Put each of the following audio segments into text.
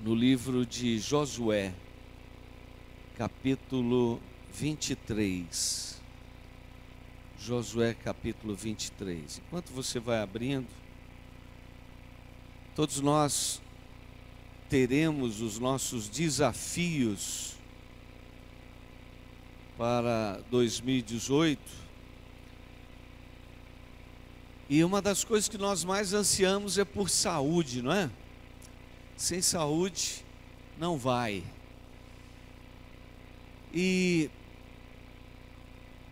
no livro de Josué, capítulo 23. Josué, capítulo 23. Enquanto você vai abrindo, todos nós teremos os nossos desafios para 2018. E uma das coisas que nós mais ansiamos é por saúde, não é? Sem saúde não vai. E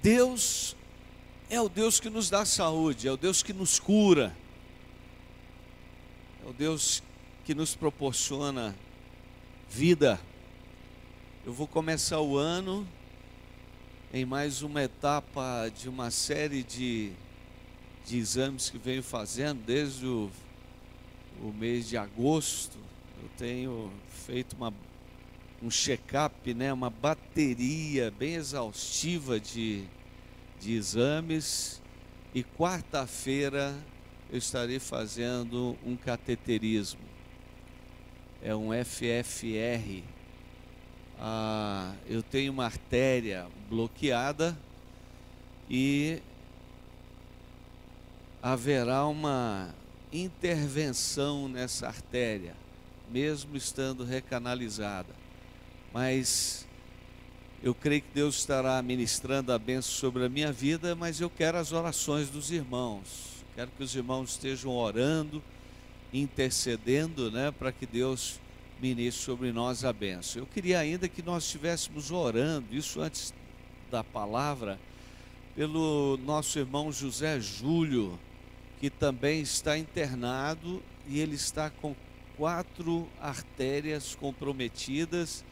Deus é o Deus que nos dá saúde, é o Deus que nos cura, é o Deus que nos proporciona vida. Eu vou começar o ano em mais uma etapa de uma série de exames que venho fazendo desde o mês de agosto. Eu tenho feito um check-up, uma bateria bem exaustiva de exames, e quarta-feira eu estarei fazendo um cateterismo, é um FFR. Eu tenho uma artéria bloqueada e haverá uma intervenção nessa artéria, mesmo estando recanalizada. Mas eu creio que Deus estará ministrando a bênção sobre a minha vida, mas eu quero as orações dos irmãos. Quero que os irmãos estejam orando, intercedendo, para que Deus ministre sobre nós a bênção. Eu queria ainda que nós estivéssemos orando, isso antes da palavra, pelo nosso irmão José Júlio, que também está internado, e ele está com 4 artérias comprometidas,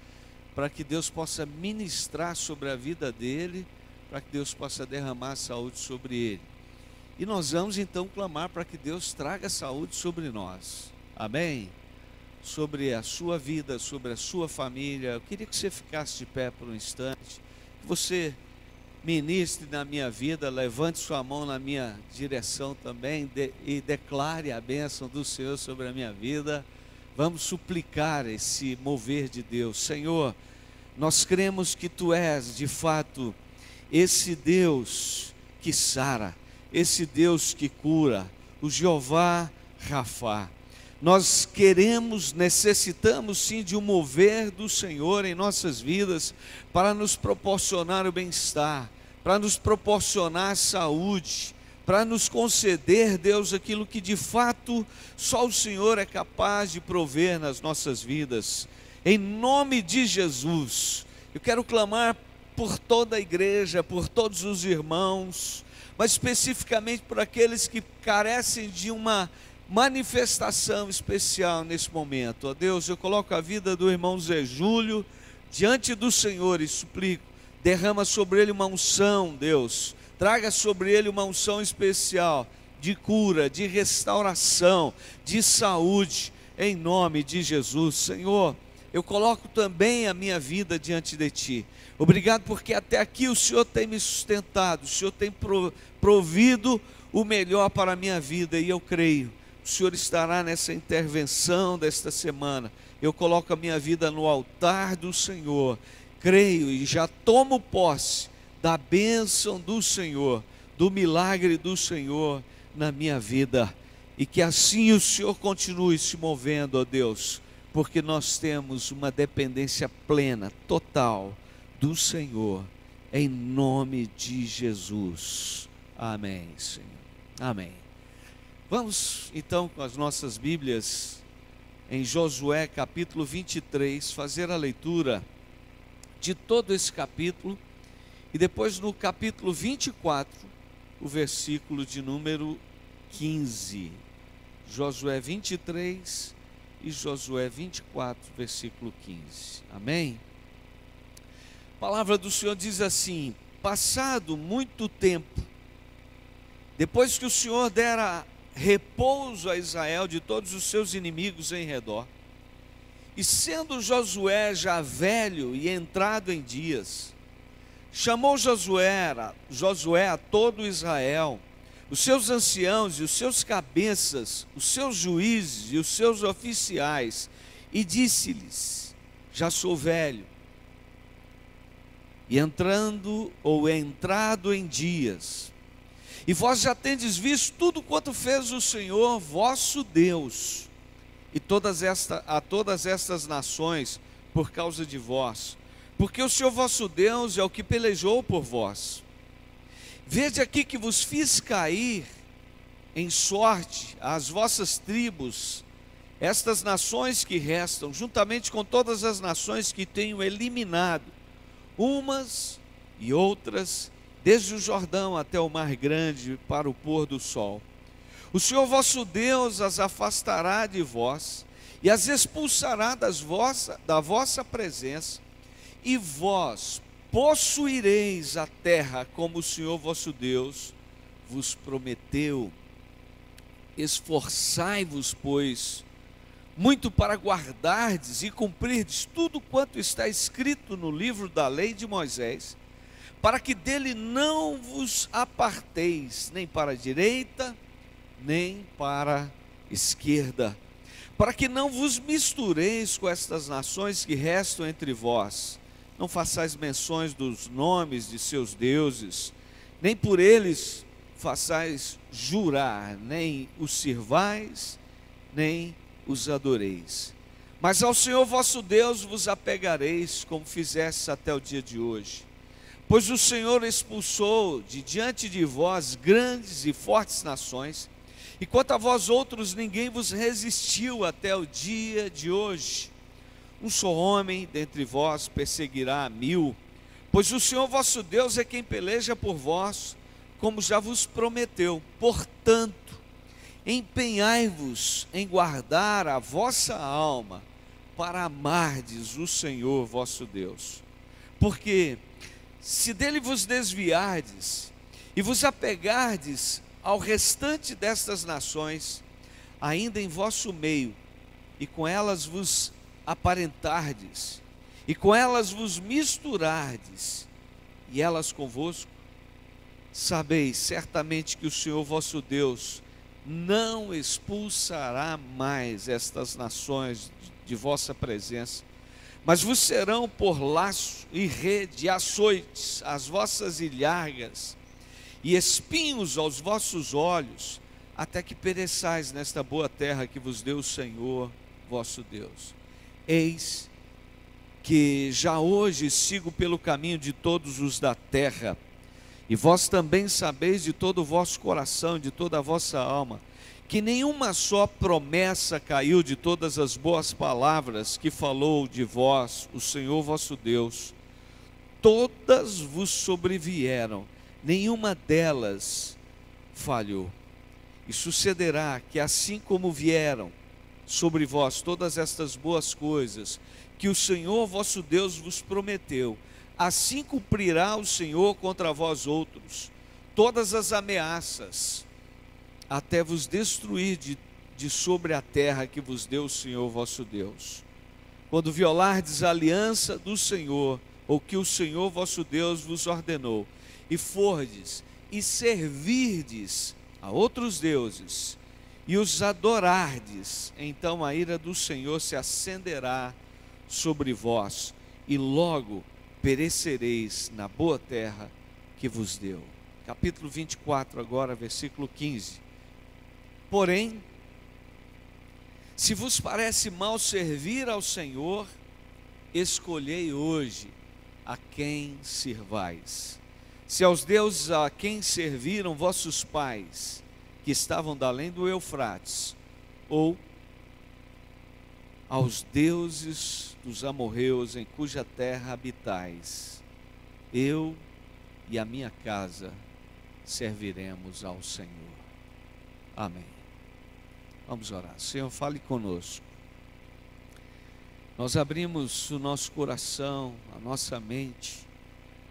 para que Deus possa ministrar sobre a vida dele, para que Deus possa derramar saúde sobre ele. E nós vamos então clamar para que Deus traga saúde sobre nós, amém? Sobre a sua vida, sobre a sua família. Eu queria que você ficasse de pé por um instante, que você ministre na minha vida, levante sua mão na minha direção também e declare a bênção do Senhor sobre a minha vida. Vamos suplicar esse mover de Deus. Senhor, nós cremos que Tu és de fato esse Deus que sara, esse Deus que cura, o Jeová Rafá. Nós queremos, necessitamos sim de um mover do Senhor em nossas vidas, para nos proporcionar o bem-estar, para nos proporcionar saúde, para nos conceder, Deus, aquilo que de fato só o Senhor é capaz de prover nas nossas vidas. Em nome de Jesus, eu quero clamar por toda a igreja, por todos os irmãos, mas especificamente por aqueles que carecem de uma manifestação especial nesse momento. Ó Deus, eu coloco a vida do irmão Zé Júlio diante do Senhor e suplico, derrama sobre ele uma unção, Deus, traga sobre ele uma unção especial de cura, de restauração, de saúde, em nome de Jesus. Senhor, eu coloco também a minha vida diante de Ti. Obrigado porque até aqui o Senhor tem me sustentado, o Senhor tem provido o melhor para a minha vida, e eu creio o Senhor estará nessa intervenção desta semana. Eu coloco a minha vida no altar do Senhor, creio e já tomo posse da bênção do Senhor, do milagre do Senhor na minha vida, e que assim o Senhor continue se movendo, ó Deus, porque nós temos uma dependência plena, total do Senhor, em nome de Jesus, amém, Senhor, amém. Vamos então com as nossas Bíblias em Josué capítulo 23, fazer a leitura de todo esse capítulo, e depois no capítulo 24, o versículo de número 15. Josué 23 e Josué 24, versículo 15. Amém? A palavra do Senhor diz assim: passado muito tempo, depois que o Senhor dera repouso a Israel de todos os seus inimigos em redor, e sendo Josué já velho e entrado em dias, chamou Josué a todo Israel, os seus anciãos e os seus cabeças, os seus juízes e os seus oficiais, E disse-lhes: já sou velho, e entrado em dias, e vós já tendes visto tudo quanto fez o Senhor vosso Deus, e a todas estas nações, por causa de vós, porque o Senhor vosso Deus é o que pelejou por vós. Vede aqui que vos fiz cair em sorte as vossas tribos, estas nações que restam, juntamente com todas as nações que tenho eliminado, umas e outras, desde o Jordão até o mar grande, para o pôr do sol. O Senhor vosso Deus as afastará de vós, e as expulsará da vossa presença, e vós possuireis a terra, como o Senhor vosso Deus vos prometeu. Esforçai-vos, pois, muito para guardardes e cumprirdes tudo quanto está escrito no livro da lei de Moisés, para que dele não vos aparteis, nem para a direita, nem para a esquerda, para que não vos mistureis com estas nações que restam entre vós. Não façais menções dos nomes de seus deuses, nem por eles façais jurar, nem os sirvais, nem os adoreis. Mas ao Senhor vosso Deus vos apegareis, como fizeste até o dia de hoje. Pois o Senhor expulsou de diante de vós grandes e fortes nações, e quanto a vós outros, ninguém vos resistiu até o dia de hoje. Um só homem dentre vós perseguirá 1000, pois o Senhor vosso Deus é quem peleja por vós, como já vos prometeu. Portanto, empenhai-vos em guardar a vossa alma, para amardes o Senhor vosso Deus. Porque se dele vos desviardes e vos apegardes ao restante destas nações, ainda em vosso meio, e com elas vos aparentardes, e com elas vos misturardes, e elas convosco, sabeis certamente que o Senhor vosso Deus não expulsará mais estas nações de vossa presença, mas vos serão por laço e rede, e açoites as vossas ilhargas, e espinhos aos vossos olhos, até que pereçais nesta boa terra que vos deu o Senhor vosso Deus. Eis que já hoje sigo pelo caminho de todos os da terra, e vós também sabeis de todo o vosso coração, de toda a vossa alma, que nenhuma só promessa caiu de todas as boas palavras que falou de vós o Senhor vosso Deus. Todas vos sobrevieram, nenhuma delas falhou. E sucederá que assim como vieram sobre vós todas estas boas coisas que o Senhor vosso Deus vos prometeu, assim cumprirá o Senhor contra vós outros todas as ameaças, até vos destruir de sobre a terra que vos deu o Senhor vosso Deus. Quando violardes a aliança do Senhor, ou que o Senhor vosso Deus vos ordenou, e fordes e servirdes a outros deuses, e os adorardes, então a ira do Senhor se acenderá sobre vós, e logo perecereis na boa terra que vos deu. Capítulo 24 agora, versículo 15. Porém, se vos parece mal servir ao Senhor, escolhei hoje a quem sirvais. Se aos deuses a quem serviram vossos pais, que estavam da além do Eufrates, ou aos deuses dos amorreus em cuja terra habitais, eu e a minha casa serviremos ao Senhor. Amém. Vamos orar. Senhor, fale conosco. Nós abrimos o nosso coração, a nossa mente,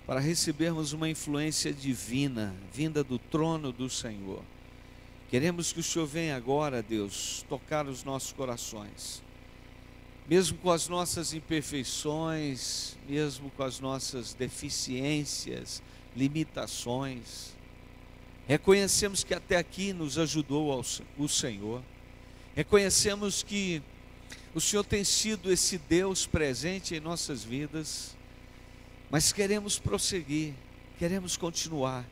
para recebermos uma influência divina, vinda do trono do Senhor. Queremos que o Senhor venha agora, Deus, tocar os nossos corações, mesmo com as nossas imperfeições, mesmo com as nossas deficiências, limitações. Reconhecemos que até aqui nos ajudou o Senhor. Reconhecemos que O Senhor tem sido esse Deus presente em nossas vidas, mas queremos prosseguir, queremos continuar,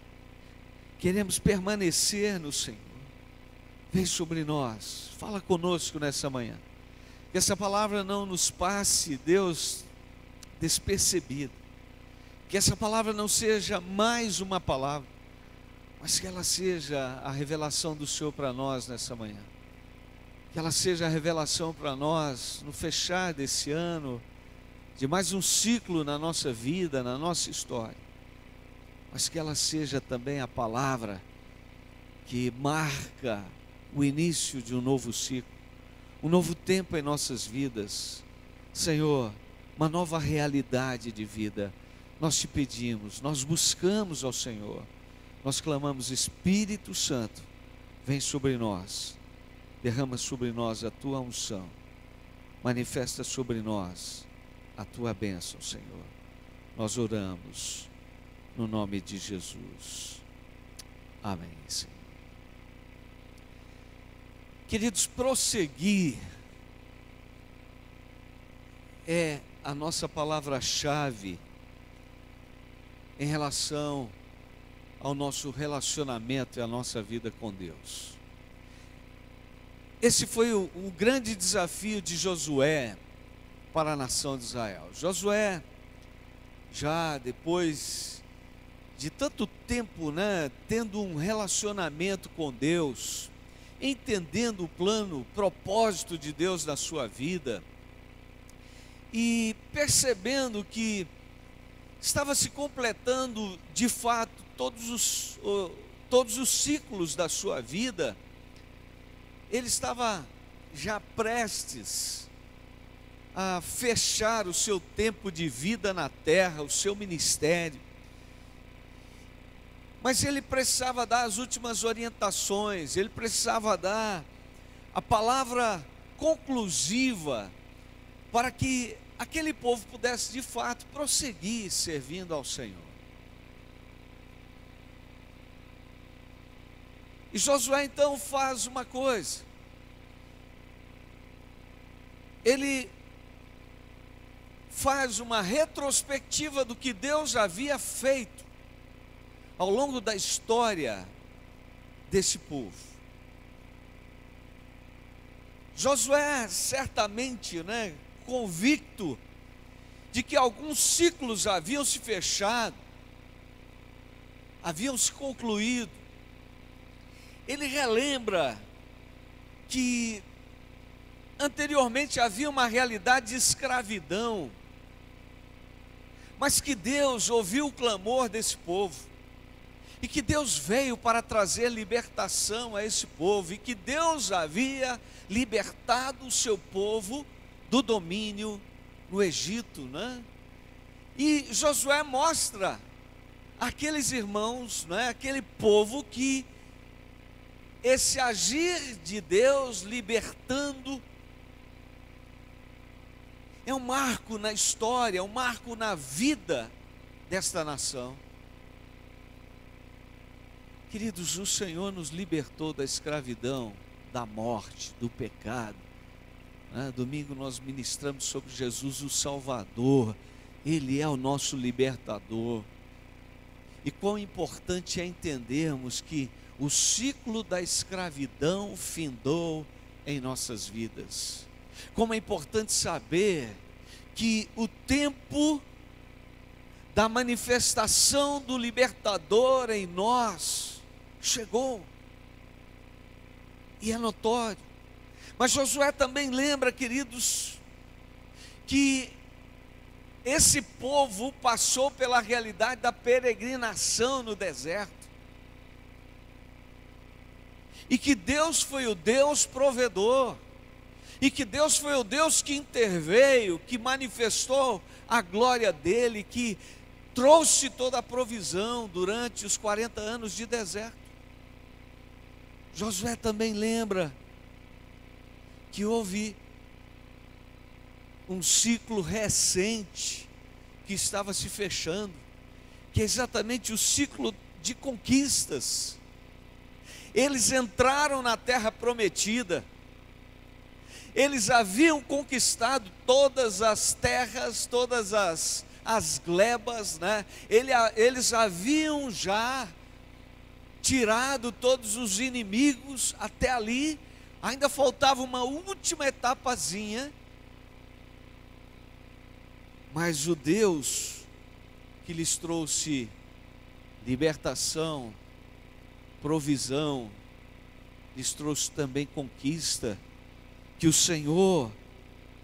queremos permanecer no Senhor. Vem sobre nós, fala conosco nessa manhã. Que essa palavra não nos passe, Deus, despercebida. Que essa palavra não seja mais uma palavra, mas que ela seja a revelação do Senhor para nós nessa manhã. Que ela seja a revelação para nós no fechar desse ano, de mais um ciclo na nossa vida, na nossa história. Mas que ela seja também a palavra que marca o início de um novo ciclo, um novo tempo em nossas vidas. Senhor, uma nova realidade de vida. Nós te pedimos, nós buscamos ao Senhor, nós clamamos: Espírito Santo, vem sobre nós, derrama sobre nós a tua unção, manifesta sobre nós a tua bênção, Senhor. Nós oramos no nome de Jesus. Amém, Senhor. Queridos, prosseguir é a nossa palavra-chave em relação ao nosso relacionamento e à nossa vida com Deus. Esse foi o grande desafio de Josué para a nação de Israel. Josué, já depois de tanto tempo, tendo um relacionamento com Deus, entendendo o plano, o propósito de Deus na sua vida, e percebendo que estava se completando de fato todos os ciclos da sua vida, ele estava já prestes a fechar o seu tempo de vida na terra, o seu ministério. Mas ele precisava dar as últimas orientações, ele precisava dar a palavra conclusiva para que aquele povo pudesse de fato prosseguir servindo ao Senhor. E Josué então faz uma coisa, ele faz uma retrospectiva do que Deus havia feito ao longo da história desse povo. Josué certamente, convicto de que alguns ciclos haviam se fechado, haviam se concluído, ele relembra que anteriormente havia uma realidade de escravidão, mas que Deus ouviu o clamor desse povo, e que Deus veio para trazer libertação a esse povo, e que Deus havia libertado o seu povo do domínio no Egito, E Josué mostra àqueles irmãos, aquele povo, que esse agir de Deus libertando é um marco na história, é um marco na vida desta nação. Queridos, o Senhor nos libertou da escravidão, da morte, do pecado. Domingo nós ministramos sobre Jesus, o Salvador. Ele é o nosso libertador. E quão importante é entendermos que o ciclo da escravidão findou em nossas vidas. Como é importante saber que o tempo da manifestação do libertador em nós chegou, e é notório. Mas Josué também lembra, queridos, que esse povo passou pela realidade da peregrinação no deserto, e que Deus foi o Deus provedor, e que Deus foi o Deus que interveio, que manifestou a glória dele, que trouxe toda a provisão durante os 40 anos de deserto. Josué também lembra que houve um ciclo recente que estava se fechando, que é exatamente o ciclo de conquistas. Eles entraram na terra prometida, eles haviam conquistado todas as terras, todas as glebas, né? Eles haviam já tirado todos os inimigos até ali, ainda faltava uma última etapazinha, mas o Deus que lhes trouxe libertação, provisão, lhes trouxe também conquista, que o Senhor,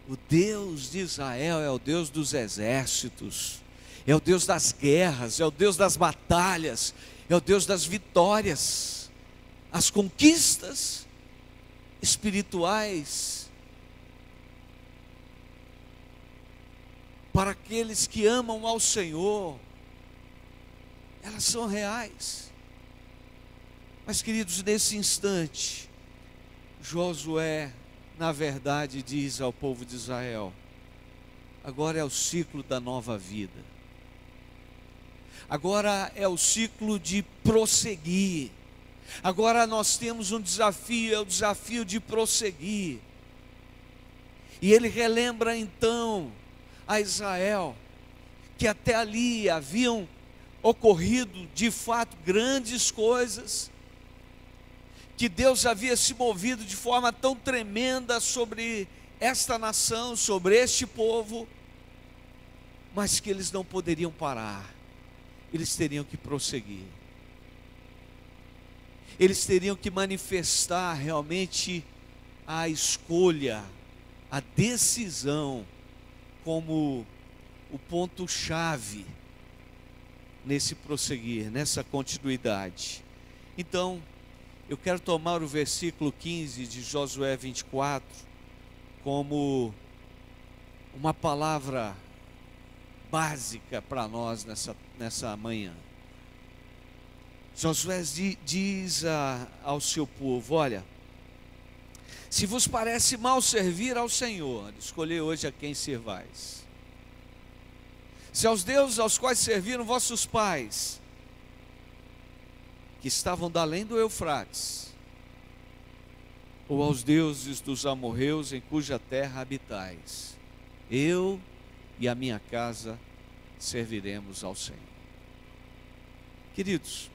o Deus de Israel, é o Deus dos exércitos, é o Deus das guerras, é o Deus das batalhas, é o Deus das vitórias. As conquistas espirituais para aqueles que amam ao Senhor, elas são reais. Mas, queridos, nesse instante, Josué, na verdade, diz ao povo de Israel: agora é o ciclo da nova vida, agora é o ciclo de prosseguir, agora nós temos um desafio, é o desafio de prosseguir. E ele relembra então a Israel que até ali haviam ocorrido de fato grandes coisas, que Deus havia se movido de forma tão tremenda sobre esta nação, sobre este povo, mas que eles não poderiam parar, eles teriam que prosseguir, eles teriam que manifestar realmente a escolha, a decisão, como o ponto-chave nesse prosseguir, nessa continuidade. Então, eu quero tomar o versículo 15 de Josué 24 como uma palavra básica para nós nessa manhã. Josué diz ao seu povo: olha, se vos parece mal servir ao Senhor, escolhei hoje a quem servais. Se aos deuses aos quais serviram vossos pais, que estavam da além do Eufrates, ou aos deuses dos amorreus em cuja terra habitais, eu e a minha casa serviremos ao Senhor. Queridos,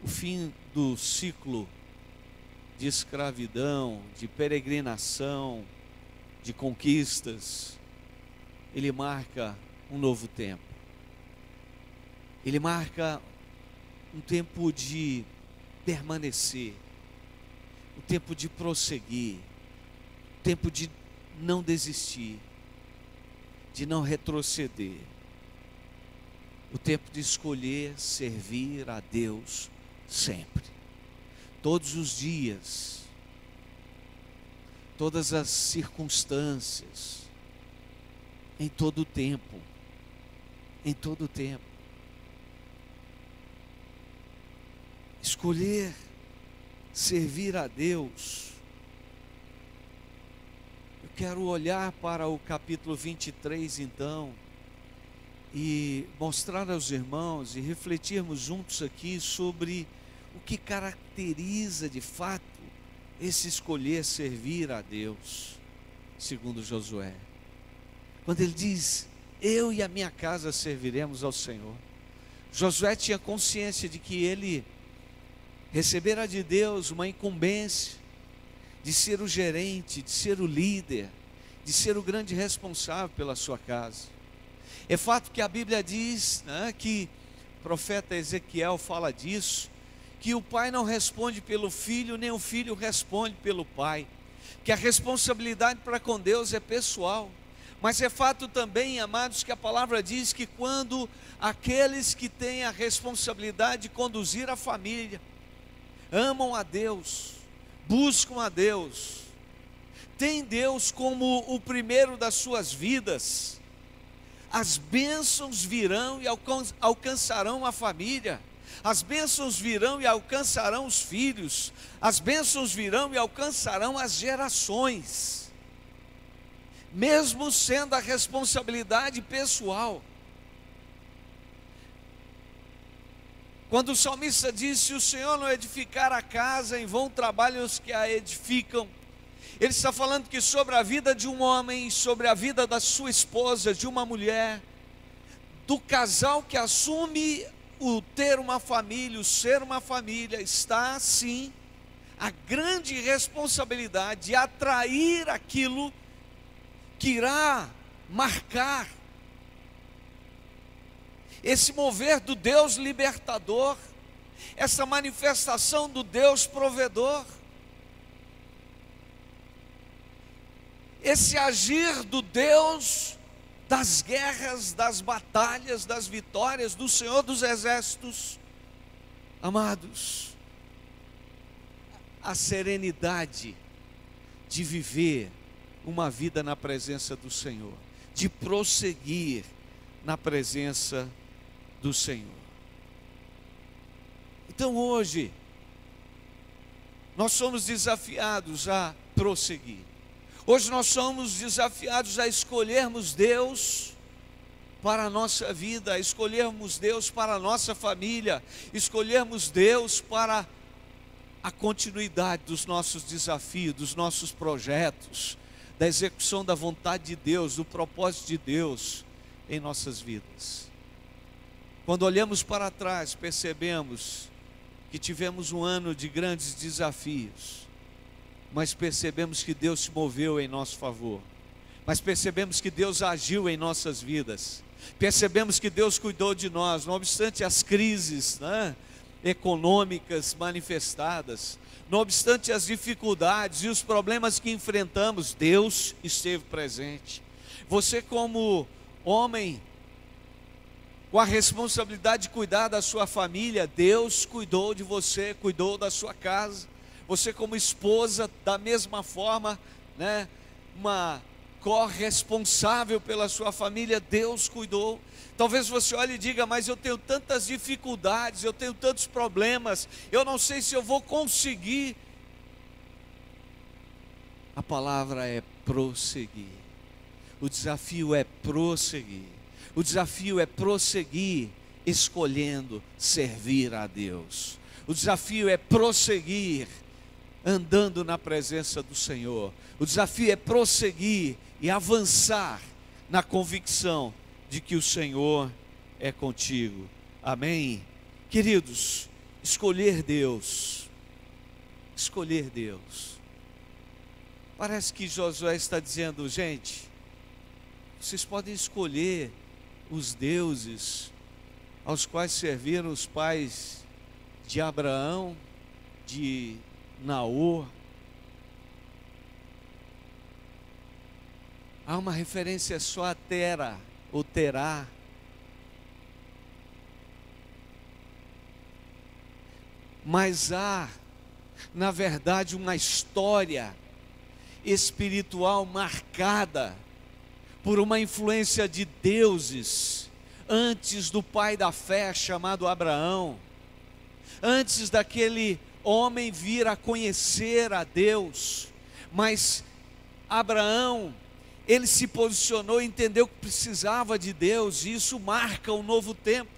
o fim do ciclo de escravidão, de peregrinação, de conquistas, ele marca um novo tempo. Ele marca um tempo de permanecer, um tempo de prosseguir, um tempo de não desistir, de não retroceder, o tempo de escolher servir a Deus sempre, todos os dias, todas as circunstâncias, em todo o tempo, em todo o tempo. Escolher servir a Deus. Eu quero olhar para o capítulo 23 então, e mostrar aos irmãos e refletirmos juntos aqui sobre o que caracteriza de fato esse escolher servir a Deus, segundo Josué. Quando ele diz: eu e a minha casa serviremos ao Senhor, Josué tinha consciência de que ele recebera de Deus uma incumbência de ser o gerente, de ser o líder, de ser o grande responsável pela sua casa. É fato que a Bíblia diz, né, que o profeta Ezequiel fala disso, que o pai não responde pelo filho, nem o filho responde pelo pai, que a responsabilidade para com Deus é pessoal. Mas é fato também, amados, que a palavra diz que quando aqueles que têm a responsabilidade de conduzir a família, amam a Deus, buscam a Deus, têm Deus como o primeiro das suas vidas, as bênçãos virão e alcançarão a família, as bênçãos virão e alcançarão os filhos, as bênçãos virão e alcançarão as gerações, mesmo sendo a responsabilidade pessoal. Quando o salmista diz: se o Senhor não edificar a casa, em vão trabalham os que a edificam. Ele está falando que sobre a vida de um homem, sobre a vida da sua esposa, de uma mulher, do casal que assume o ter uma família, o ser uma família, está sim a grande responsabilidade de atrair aquilo que irá marcar esse mover do Deus libertador, essa manifestação do Deus provedor, esse agir do Deus das guerras, das batalhas, das vitórias, do Senhor dos exércitos. Amados, a serenidade de viver uma vida na presença do Senhor, de prosseguir na presença do Senhor. Então hoje, nós somos desafiados a prosseguir. Hoje nós somos desafiados a escolhermos Deus para a nossa vida, a escolhermos Deus para a nossa família, escolhermos Deus para a continuidade dos nossos desafios, dos nossos projetos, da execução da vontade de Deus, do propósito de Deus em nossas vidas. Quando olhamos para trás, percebemos que tivemos um ano de grandes desafios, mas percebemos que Deus se moveu em nosso favor, mas percebemos que Deus agiu em nossas vidas, percebemos que Deus cuidou de nós, não obstante as crises, econômicas manifestadas, não obstante as dificuldades e os problemas que enfrentamos, Deus esteve presente. Você, como homem, com a responsabilidade de cuidar da sua família, Deus cuidou de você, cuidou da sua casa. Você, como esposa, da mesma forma, uma corresponsável pela sua família, Deus cuidou. Talvez você olhe e diga: mas eu tenho tantas dificuldades, eu tenho tantos problemas, eu não sei se eu vou conseguir. A palavra é prosseguir. O desafio é prosseguir. O desafio é prosseguir escolhendo servir a Deus. O desafio é prosseguir andando na presença do Senhor. O desafio é prosseguir e avançar na convicção de que o Senhor é contigo. Amém? Queridos, escolher Deus. Escolher Deus. Parece que Josué está dizendo: gente, vocês podem escolher os deuses aos quais serviram os pais de Abraão, de Naor. Há uma referência só a Tera ou Terá. Mas há, na verdade, uma história espiritual marcada por uma influência de deuses antes do pai da fé chamado Abraão, antes daquele homem vir a conhecer a Deus. Mas Abraão, ele se posicionou e entendeu que precisava de Deus, e isso marca um novo tempo,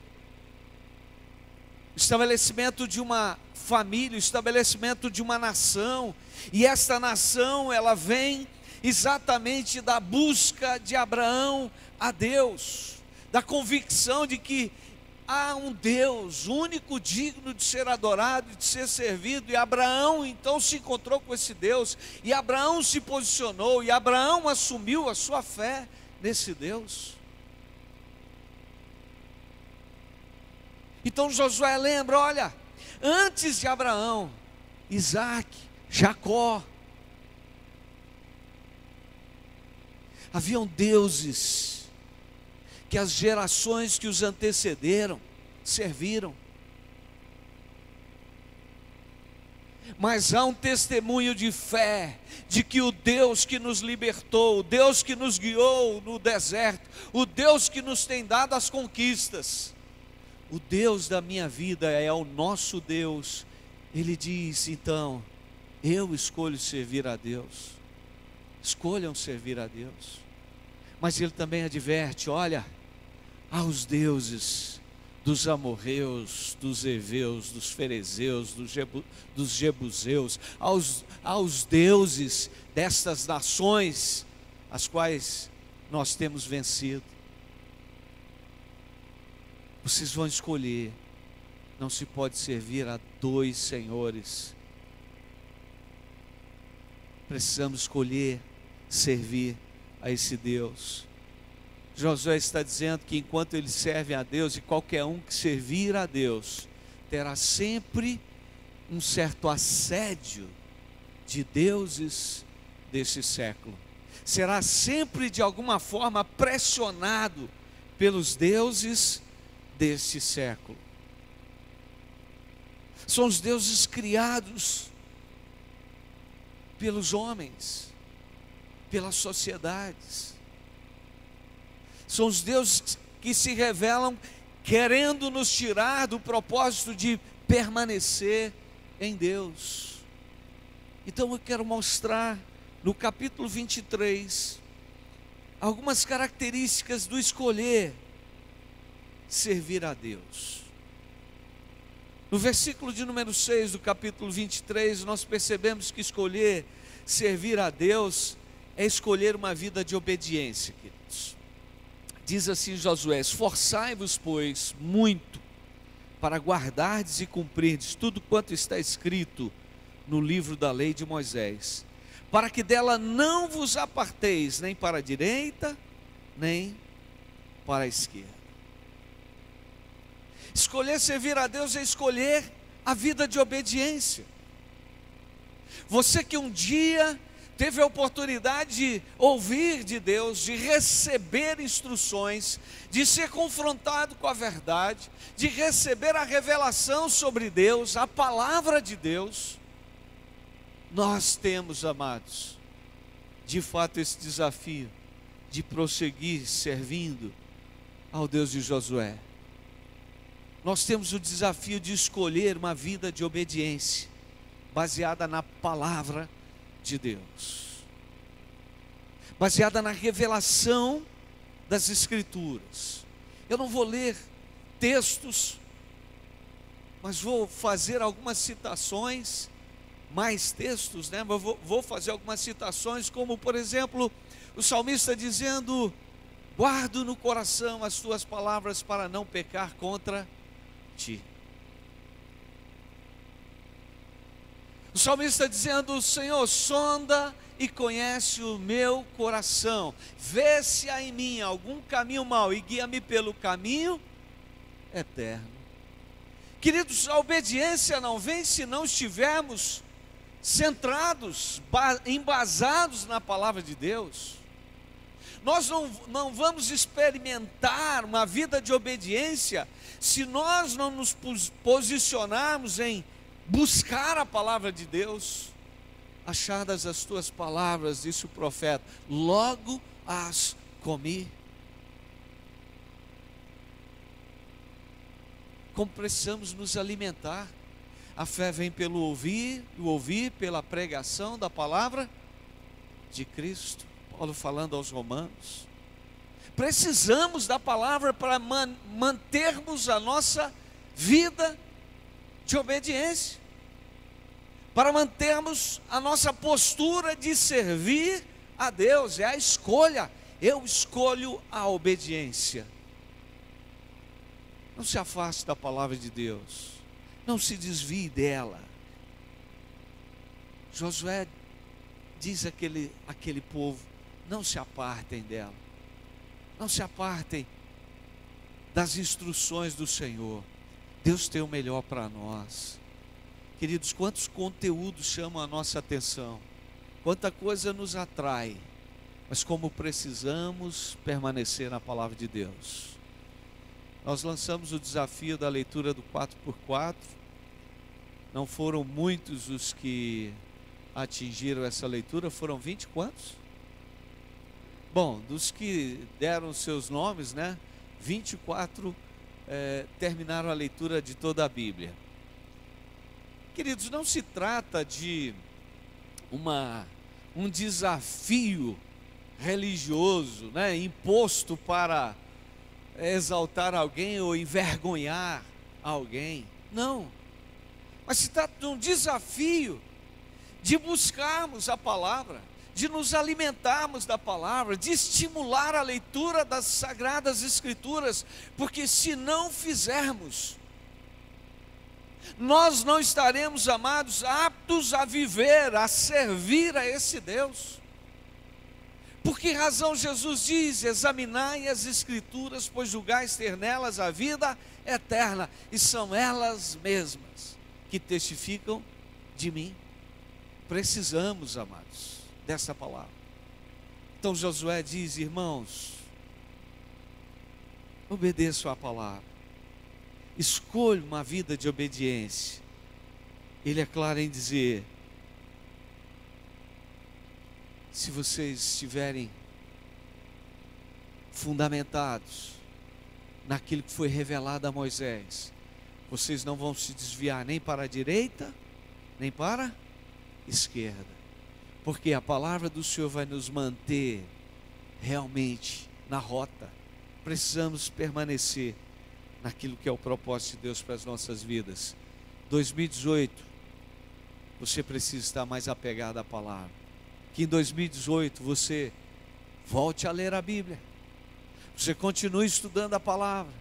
estabelecimento de uma família, estabelecimento de uma nação. E esta nação, ela vem exatamente da busca de Abraão a Deus, da convicção de que há um Deus único, digno de ser adorado e de ser servido. E Abraão então se encontrou com esse Deus, e Abraão se posicionou, e Abraão assumiu a sua fé nesse Deus. Então Josué lembra: olha, antes de Abraão, Isaac, Jacó, haviam deuses que as gerações que os antecederam serviram. Mas há um testemunho de fé, de que o Deus que nos libertou, o Deus que nos guiou no deserto, o Deus que nos tem dado as conquistas, o Deus da minha vida é o nosso Deus. Ele diz: então, eu escolho servir a Deus. Escolham servir a Deus. Mas ele também adverte: olha, há os deuses dos amorreus, dos heveus, dos ferezeus, dos jebuseus, aos deuses destas nações, as quais nós temos vencido. Vocês vão escolher. Não se pode servir a dois senhores. Precisamos escolher servir a esse Deus. Josué está dizendo que enquanto eles servem a Deus, e qualquer um que servir a Deus, terá sempre um certo assédio de deuses deste século. Será sempre de alguma forma pressionado pelos deuses deste século. São os deuses criados pelos homens, pelas sociedades. São os deuses que se revelam querendo nos tirar do propósito de permanecer em Deus. Então eu quero mostrar no capítulo 23 algumas características do escolher servir a Deus. No versículo de número 6 do capítulo 23, nós percebemos que escolher servir a Deus é escolher uma vida de obediência, queridos. Diz assim Josué: esforçai-vos, pois, muito para guardardes e cumprirdes tudo quanto está escrito no livro da lei de Moisés, para que dela não vos aparteis nem para a direita, nem para a esquerda. Escolher servir a Deus é escolher a vida de obediência. Você que um dia teve a oportunidade de ouvir de Deus, de receber instruções, de ser confrontado com a verdade, de receber a revelação sobre Deus, a palavra de Deus, nós temos, amados, de fato esse desafio de prosseguir servindo ao Deus de Josué. Nós temos o desafio de escolher uma vida de obediência, baseada na palavra de Deus, baseada na revelação das Escrituras. Eu não vou ler textos, mas vou fazer algumas citações, mais textos, né? Mas vou fazer algumas citações, como por exemplo, o salmista dizendo: guardo no coração as tuas palavras para não pecar contra ti. O salmista dizendo: Senhor, sonda e conhece o meu coração, vê se há em mim algum caminho mau e guia-me pelo caminho eterno. Queridos, a obediência não vem se não estivermos centrados, embasados na palavra de Deus. Nós não vamos experimentar uma vida de obediência se nós não nos posicionarmos em buscar a palavra de Deus. Achadas as tuas palavras, disse o profeta, logo as comi. Como precisamos nos alimentar. A fé vem pelo ouvir, e o ouvir pela pregação da palavra de Cristo. Paulo falando aos Romanos. Precisamos da palavra para mantermos a nossa vida de obediência, para mantermos a nossa postura de servir a Deus. É a escolha. Eu escolho a obediência. Não se afaste da palavra de Deus, não se desvie dela. Josué diz àquele povo: não se apartem dela, não se apartem das instruções do Senhor. Deus tem o melhor para nós. Queridos, quantos conteúdos chamam a nossa atenção, quanta coisa nos atrai, mas como precisamos permanecer na palavra de Deus. Nós lançamos o desafio da leitura do 4x4, não foram muitos os que atingiram essa leitura, foram 20 quantos? Bom, dos que deram seus nomes, né, 24 terminaram a leitura de toda a Bíblia. Queridos, não se trata de um desafio religioso, né, imposto para exaltar alguém ou envergonhar alguém. Não. Mas se trata de um desafio de buscarmos a palavra, de nos alimentarmos da palavra, de estimular a leitura das Sagradas Escrituras, porque se não fizermos, nós não estaremos, amados, aptos a viver, a servir a esse Deus. Por que razão Jesus diz: examinai as Escrituras, pois julgais ter nelas a vida eterna, e são elas mesmas que testificam de mim. Precisamos, amados, dessa palavra. Então Josué diz: irmãos, obedeçam a palavra, escolha uma vida de obediência. Ele é claro em dizer: se vocês estiverem fundamentados naquilo que foi revelado a Moisés, vocês não vão se desviar nem para a direita, nem para a esquerda, porque a palavra do Senhor vai nos manter realmente na rota. Precisamos permanecer naquilo que é o propósito de Deus para as nossas vidas. 2018, você precisa estar mais apegado à palavra. Que em 2018 você volte a ler a Bíblia, você continue estudando a palavra,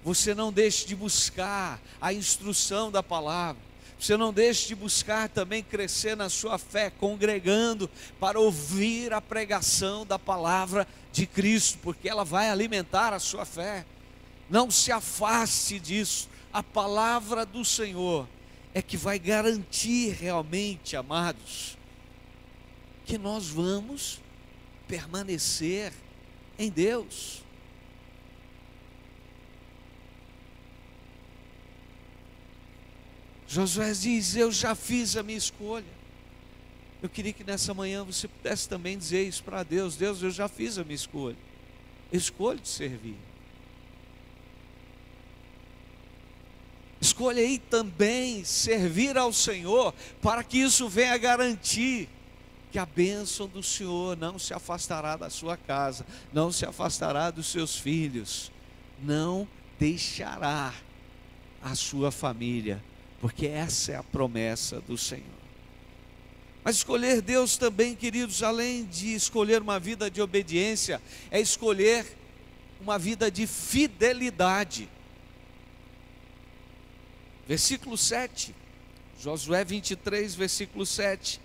você não deixe de buscar a instrução da palavra, você não deixe de buscar também crescer na sua fé, congregando para ouvir a pregação da palavra de Cristo, porque ela vai alimentar a sua fé. Não se afaste disso. A palavra do Senhor é que vai garantir realmente, amados, que nós vamos permanecer em Deus. Josué diz: eu já fiz a minha escolha. Eu queria que nessa manhã você pudesse também dizer isso para Deus: Deus, eu já fiz a minha escolha, eu escolho te servir. Escolha aí também servir ao Senhor, para que isso venha garantir que a bênção do Senhor não se afastará da sua casa, não se afastará dos seus filhos, não deixará a sua família, porque essa é a promessa do Senhor. Mas escolher Deus também, queridos, além de escolher uma vida de obediência, é escolher uma vida de fidelidade. Versículo 7, Josué 23, versículo 7: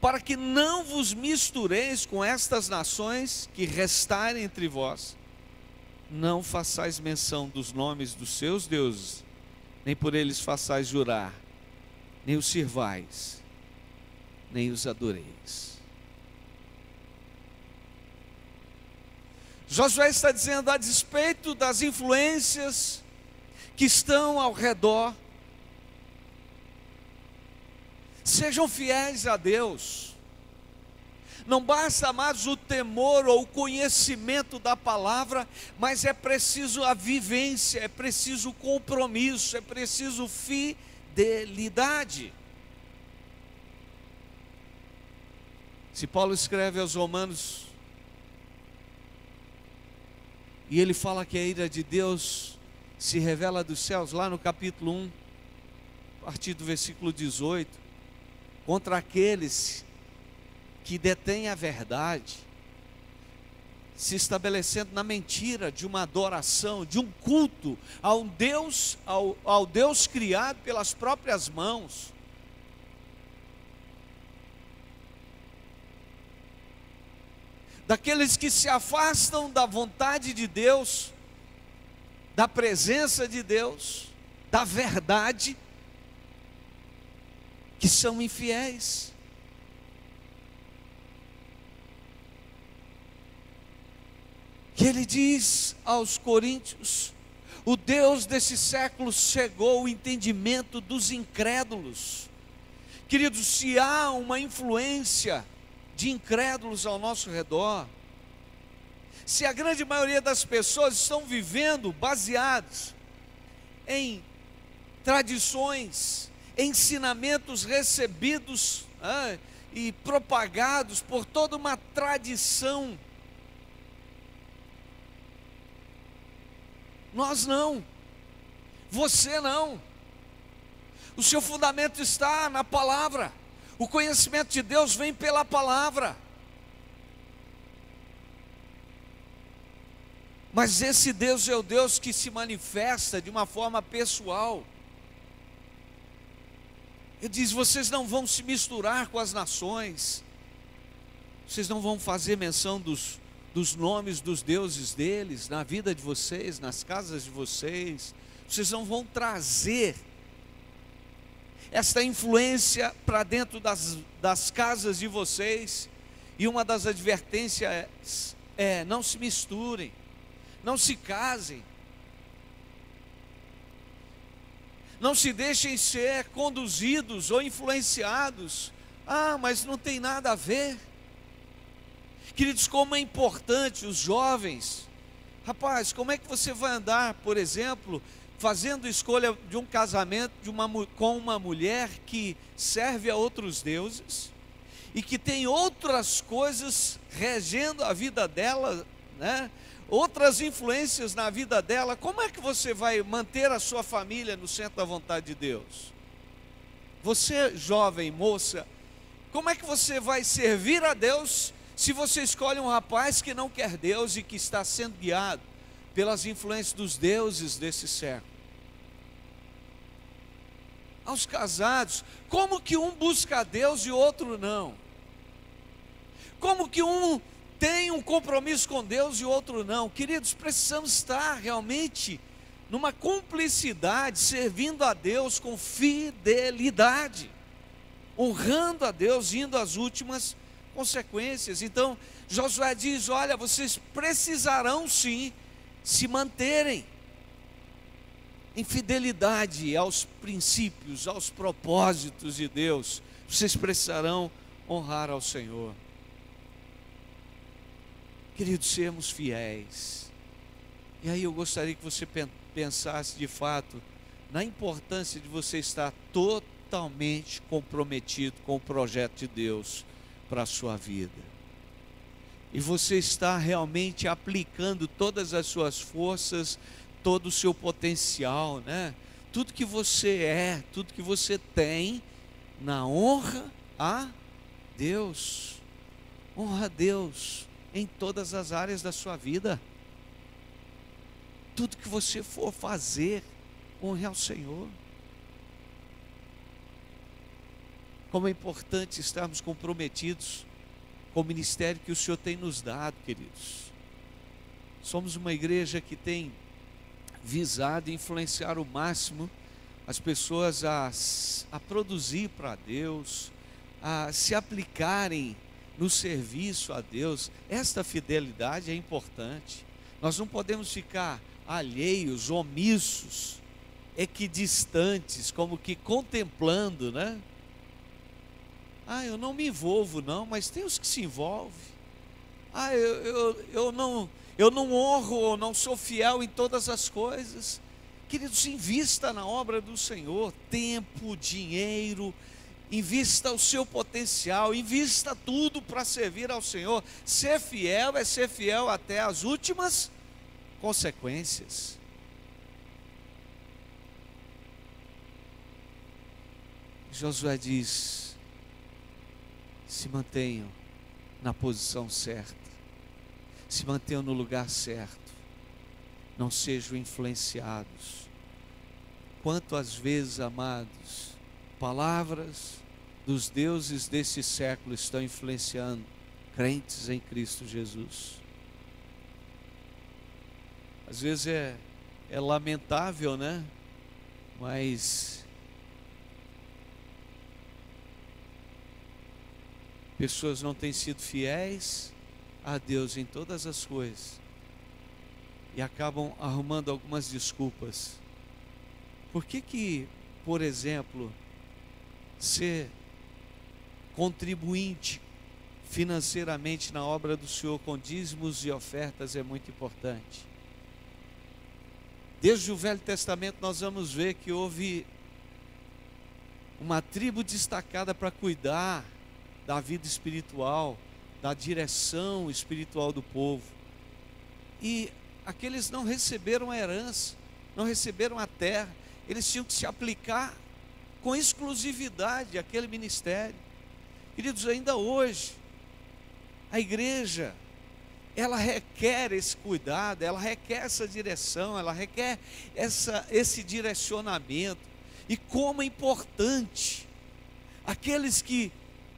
para que não vos mistureis com estas nações que restarem entre vós, não façais menção dos nomes dos seus deuses, nem por eles façais jurar, nem os sirvais, nem os adoreis. Josué está dizendo: a despeito das influências que estão ao redor, sejam fiéis a Deus. Não basta mais o temor ou o conhecimento da palavra, mas é preciso a vivência, é preciso o compromisso, é preciso fidelidade. Se Paulo escreve aos Romanos, e ele fala que a ira de Deus se revela dos céus, lá no capítulo 1, a partir do versículo 18, contra aqueles que detêm a verdade, se estabelecendo na mentira de uma adoração, de um culto a um Deus, ao Deus criado pelas próprias mãos. Daqueles que se afastam da vontade de Deus, da presença de Deus, da verdade, que são infiéis. Que ele diz aos coríntios: o Deus desse século cegou o entendimento dos incrédulos. Queridos, se há uma influência de incrédulos ao nosso redor, se a grande maioria das pessoas estão vivendo baseados em tradições, ensinamentos recebidos e propagados por toda uma tradição, Nós não. Você não. O seu fundamento está na palavra. O conhecimento de Deus vem pela palavra. Mas esse Deus é o Deus que se manifesta de uma forma pessoal. Ele diz: vocês não vão se misturar com as nações, vocês não vão fazer menção dos nomes dos deuses deles na vida de vocês, nas casas de vocês. Vocês não vão trazer esta influência para dentro das casas de vocês. E uma das advertências é: não se misturem, não se casem, não se deixem ser conduzidos ou influenciados. Ah, mas não tem nada a ver. Queridos, como é importante os jovens. Rapaz, como é que você vai andar, por exemplo, fazendo escolha de um casamento com uma mulher que serve a outros deuses e que tem outras coisas regendo a vida dela, né? Outras influências na vida dela? Como é que você vai manter a sua família no centro da vontade de Deus? Você, jovem, moça, como é que você vai servir a Deus se você escolhe um rapaz que não quer Deus e que está sendo guiado pelas influências dos deuses desse século? Aos casados, como que um busca a Deus e o outro não? Como que um tem um compromisso com Deus e o outro não? Queridos, precisamos estar realmente numa cumplicidade, servindo a Deus com fidelidade, honrando a Deus, indo às últimas consequências. Então Josué diz: olha, vocês precisarão sim se manterem em fidelidade aos princípios, aos propósitos de Deus. Vocês precisarão honrar ao Senhor. Queridos, sermos fiéis. E aí eu gostaria que você pensasse de fato na importância de você estar totalmente comprometido com o projeto de Deus para a sua vida. E você está realmente aplicando todas as suas forças, todo o seu potencial, né? Tudo que você é, tudo que você tem, na honra a Deus. Honra a Deus em todas as áreas da sua vida. Tudo que você for fazer, honre ao Senhor. Como é importante estarmos comprometidos com o ministério que o Senhor tem nos dado, queridos. Somos uma igreja que tem visado influenciar o máximo as pessoas a produzir para Deus, a se aplicarem no serviço a Deus. Esta fidelidade é importante. Nós não podemos ficar alheios, omissos, equidistantes, como que contemplando, né? Ah, eu não me envolvo não, mas tem os que se envolvem. Ah, eu não honro, ou não sou fiel em todas as coisas. Queridos, invista na obra do Senhor, tempo, dinheiro, invista o seu potencial, invista tudo para servir ao Senhor. Ser fiel é ser fiel até as últimas consequências. Josué diz: se mantenham na posição certa, se mantenham no lugar certo, não sejam influenciados. Quantas vezes, amados, palavras dos deuses desse século estão influenciando crentes em Cristo Jesus? Às vezes é lamentável, né? Mas pessoas não têm sido fiéis a Deus em todas as coisas e acabam arrumando algumas desculpas. Por que, por exemplo, ser contribuinte financeiramente na obra do Senhor com dízimos e ofertas é muito importante? Desde o Velho Testamento nós vamos ver que houve uma tribo destacada para cuidar da vida espiritual, da direção espiritual do povo. E aqueles não receberam a herança, não receberam a terra, eles tinham que se aplicar com exclusividade àquele ministério. Queridos, ainda hoje, a igreja, ela requer esse cuidado, ela requer essa direção, ela requer esse direcionamento. E como é importante aqueles que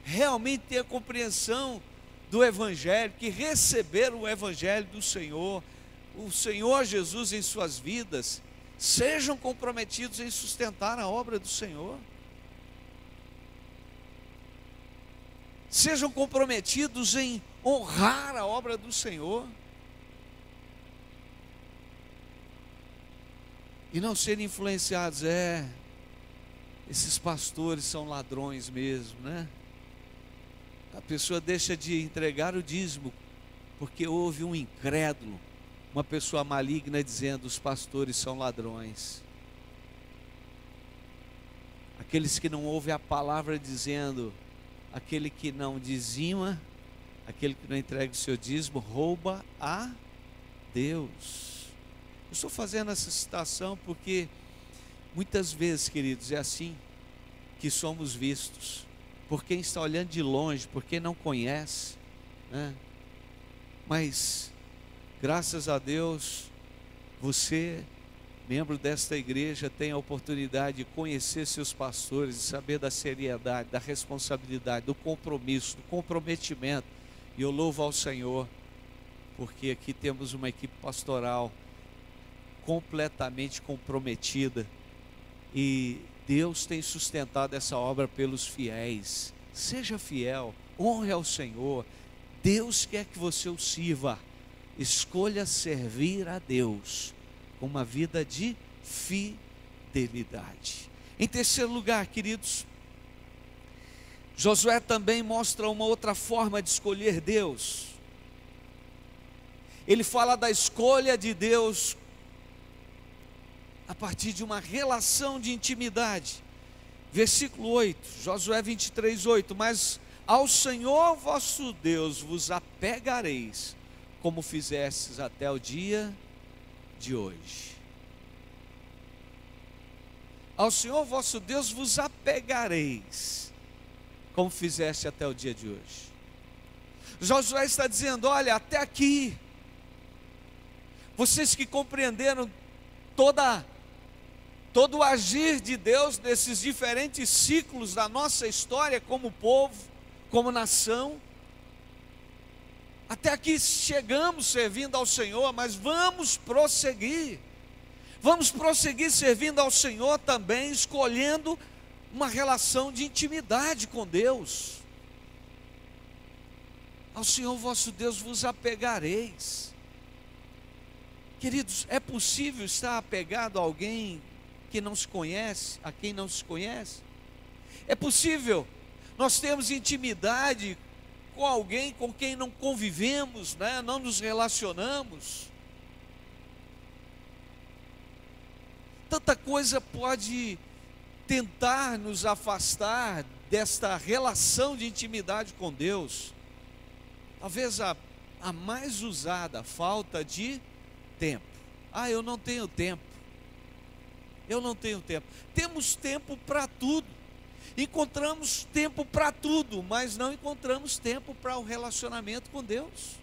realmente têm a compreensão do Evangelho, que receberam o Evangelho do Senhor, o Senhor Jesus em suas vidas, sejam comprometidos em sustentar a obra do Senhor. Sejam comprometidos em honrar a obra do Senhor. E não serem influenciados, esses pastores são ladrões mesmo, né? A pessoa deixa de entregar o dízimo, porque houve um incrédulo, uma pessoa maligna dizendo, os pastores são ladrões. Aqueles que não ouvem a palavra dizendo, aquele que não dizima, aquele que não entrega o seu dízimo, rouba a Deus. Eu estou fazendo essa citação porque muitas vezes, queridos, é assim que somos vistos, por quem está olhando de longe, por quem não conhece, né? Mas, graças a Deus, você, membro desta igreja, tem a oportunidade de conhecer seus pastores, de saber da seriedade, da responsabilidade, do compromisso, do comprometimento. E eu louvo ao Senhor, porque aqui temos uma equipe pastoral completamente comprometida, e Deus tem sustentado essa obra pelos fiéis. Seja fiel, honre ao Senhor. Deus quer que você o sirva. Escolha servir a Deus com uma vida de fidelidade. Em terceiro lugar, queridos, Josué também mostra uma outra forma de escolher Deus. Ele fala da escolha de Deus a partir de uma relação de intimidade. Versículo 8, Josué 23, 8. Mas ao Senhor vosso Deus vos apegareis, como fizestes até o dia de hoje. Ao Senhor vosso Deus vos apegareis, como fizeste até o dia de hoje. Josué está dizendo, olha, até aqui, vocês que compreenderam todo o agir de Deus nesses diferentes ciclos da nossa história como povo, como nação, até aqui chegamos servindo ao Senhor, mas vamos prosseguir servindo ao Senhor também, escolhendo uma relação de intimidade com Deus. Ao Senhor vosso Deus vos apegareis. Queridos, é possível estar apegado a alguém que não se conhece, a quem não se conhece? É possível nós termos intimidade com alguém com quem não convivemos, né? Não nos relacionamos? Tanta coisa pode tentar nos afastar desta relação de intimidade com Deus. Talvez a mais usada, falta de tempo. Eu não tenho tempo. Eu não tenho tempo. Temos tempo para tudo. Encontramos tempo para tudo, mas não encontramos tempo para o relacionamento com Deus.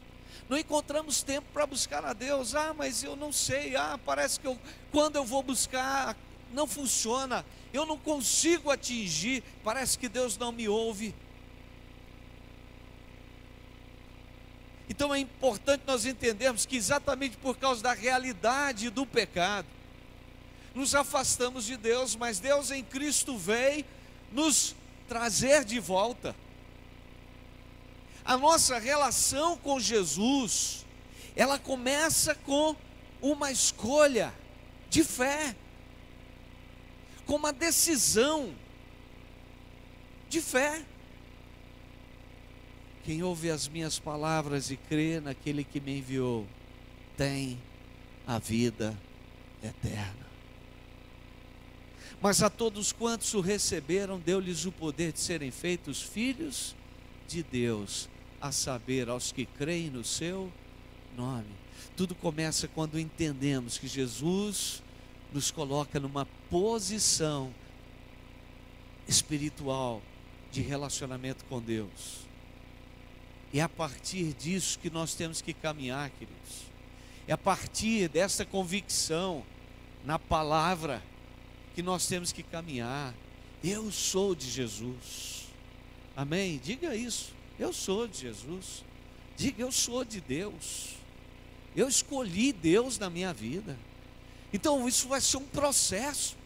Não encontramos tempo para buscar a Deus. Mas eu não sei. Parece que quando eu vou buscar, não funciona. Eu não consigo atingir. Parece que Deus não me ouve. Então é importante nós entendermos que exatamente por causa da realidade do pecado, nos afastamos de Deus, mas Deus em Cristo veio nos trazer de volta. A nossa relação com Jesus, ela começa com uma escolha de fé, com uma decisão de fé. Quem ouve as minhas palavras e crê naquele que me enviou, tem a vida eterna. Mas a todos quantos o receberam, deu-lhes o poder de serem feitos filhos de Deus, a saber, aos que creem no seu nome. Tudo começa quando entendemos que Jesus nos coloca numa posição espiritual de relacionamento com Deus. É a partir disso que nós temos que caminhar, queridos. É a partir dessa convicção na palavra que nós temos que caminhar. Eu sou de Jesus. Amém? Diga isso. Eu sou de Jesus. Diga, eu sou de Deus. Eu escolhi Deus na minha vida. Então isso vai ser um processo.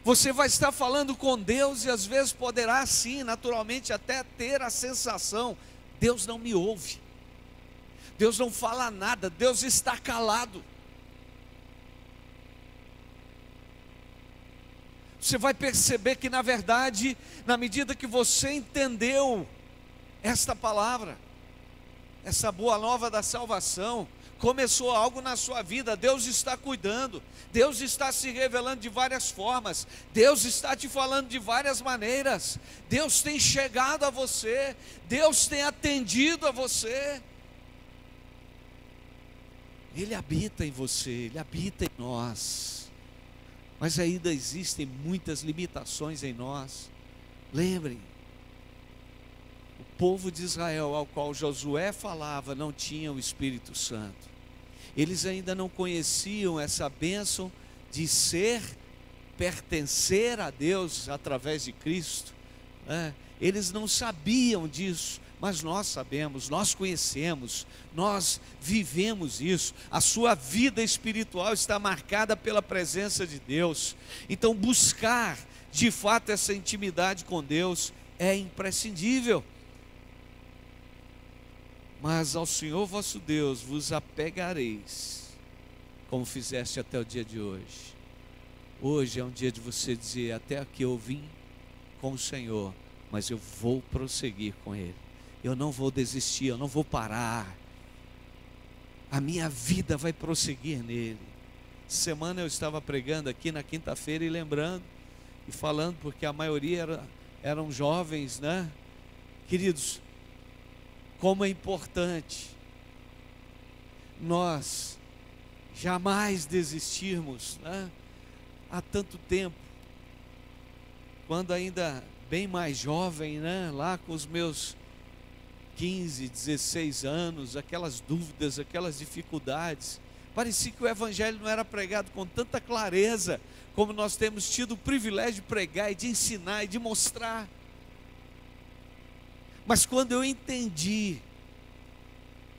Você vai estar falando com Deus e às vezes poderá sim, naturalmente, até ter a sensação: Deus não me ouve, Deus não fala nada, Deus está calado. Você vai perceber que na verdade, na medida que você entendeu esta palavra, essa boa nova da salvação, começou algo na sua vida. Deus está cuidando, Deus está se revelando de várias formas, Deus está te falando de várias maneiras, Deus tem chegado a você, Deus tem atendido a você. Ele habita em você, Ele habita em nós, mas ainda existem muitas limitações em nós. Lembrem, o povo de Israel ao qual Josué falava não tinha o Espírito Santo. Eles ainda não conheciam essa bênção de pertencer a Deus através de Cristo, né? Eles não sabiam disso, mas nós sabemos, nós conhecemos, nós vivemos isso. A sua vida espiritual está marcada pela presença de Deus. Então buscar de fato essa intimidade com Deus é imprescindível. Mas ao Senhor vosso Deus vos apegareis, como fizeste até o dia de hoje. Hoje é um dia de você dizer: até aqui eu vim com o Senhor, mas eu vou prosseguir com Ele. Eu não vou desistir, eu não vou parar. A minha vida vai prosseguir nele. Semana eu estava pregando aqui na quinta-feira e lembrando e falando, porque a maioria eram jovens, né? Queridos, como é importante nós jamais desistirmos, né? Há tanto tempo, quando ainda bem mais jovem, né? Lá com os meus 15, 16 anos, aquelas dúvidas, aquelas dificuldades, parecia que o Evangelho não era pregado com tanta clareza, como nós temos tido o privilégio de pregar e de ensinar e de mostrar. Mas quando eu entendi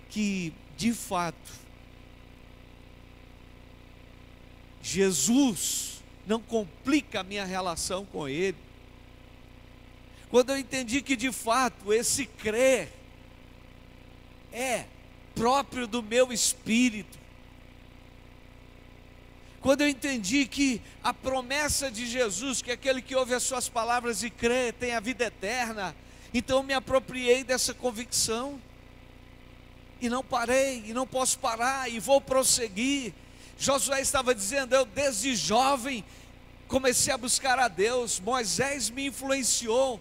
que, de fato, Jesus não complica a minha relação com Ele, quando eu entendi que, de fato, esse crer é próprio do meu espírito, quando eu entendi que a promessa de Jesus, que aquele que ouve as suas palavras e crê, tem a vida eterna, então eu me apropriei dessa convicção, e não parei, e não posso parar, e vou prosseguir. Josué estava dizendo: eu desde jovem comecei a buscar a Deus, Moisés me influenciou,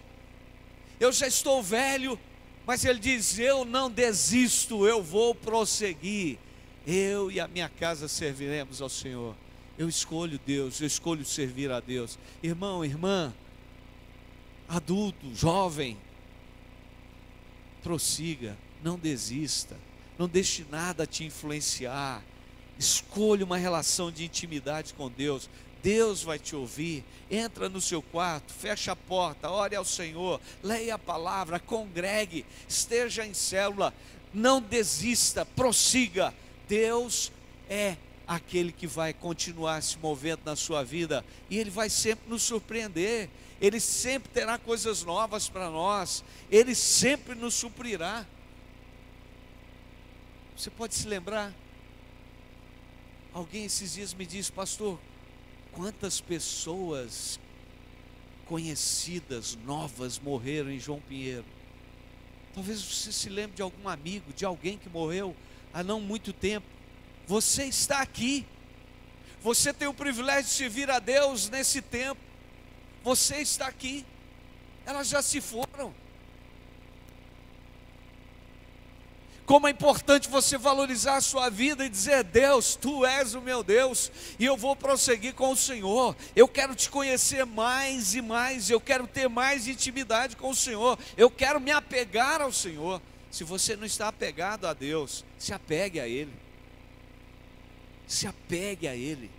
eu já estou velho, mas ele diz: eu não desisto, eu vou prosseguir, eu e a minha casa serviremos ao Senhor. Eu escolho Deus, eu escolho servir a Deus. Irmão, irmã, adulto, jovem, prossiga, não desista, não deixe nada te influenciar, escolha uma relação de intimidade com Deus. Deus vai te ouvir. Entra no seu quarto, fecha a porta, ore ao Senhor, leia a palavra, congregue, esteja em célula, não desista, prossiga. Deus é aquele que vai continuar se movendo na sua vida, e Ele vai sempre nos surpreender, Ele sempre terá coisas novas para nós, Ele sempre nos suprirá. Você pode se lembrar, alguém esses dias me disse: pastor, quantas pessoas conhecidas, novas, morreram em João Pinheiro? Talvez você se lembre de algum amigo, de alguém que morreu há não muito tempo. Você está aqui, você tem o privilégio de servir a Deus nesse tempo, você está aqui, elas já se foram. Como é importante você valorizar a sua vida e dizer: Deus, Tu és o meu Deus, e eu vou prosseguir com o Senhor. Eu quero Te conhecer mais e mais, eu quero ter mais intimidade com o Senhor, eu quero me apegar ao Senhor. Se você não está apegado a Deus, se apegue a Ele. Se apegue a Ele.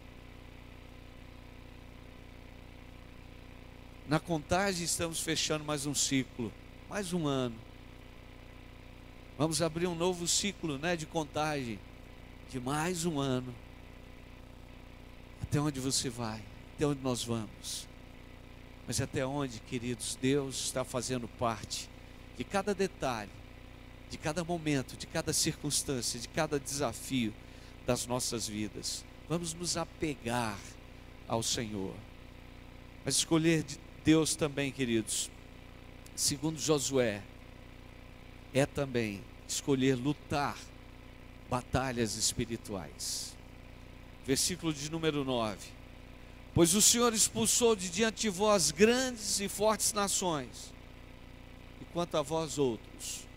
Na contagem estamos fechando mais um ciclo, mais um ano. Vamos abrir um novo ciclo, de contagem, de mais um ano. Até onde você vai? Até onde nós vamos? Mas até onde, queridos, Deus está fazendo parte de cada detalhe, de cada momento, de cada circunstância, de cada desafio das nossas vidas. Vamos nos apegar ao Senhor. Mas escolher de Deus também, queridos, segundo Josué, é também escolher lutar batalhas espirituais. Versículo de número 9: Pois o Senhor expulsou de diante de vós grandes e fortes nações, e quanto a vós outros,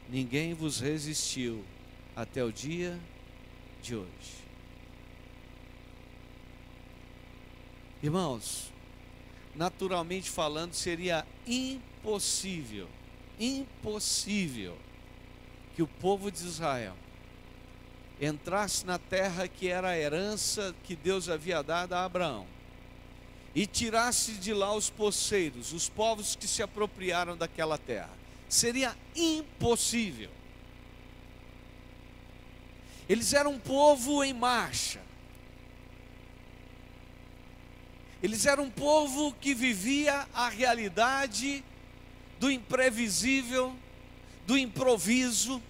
ninguém vos resistiu até o dia de hoje. Irmãos, naturalmente falando, seria impossível que o povo de Israel entrasse na terra que era a herança que Deus havia dado a Abraão e tirasse de lá os poceiros, os povos que se apropriaram daquela terra. Seria impossível. Eles eram um povo em marcha. Eles eram um povo que vivia a realidade do imprevisível, do improviso.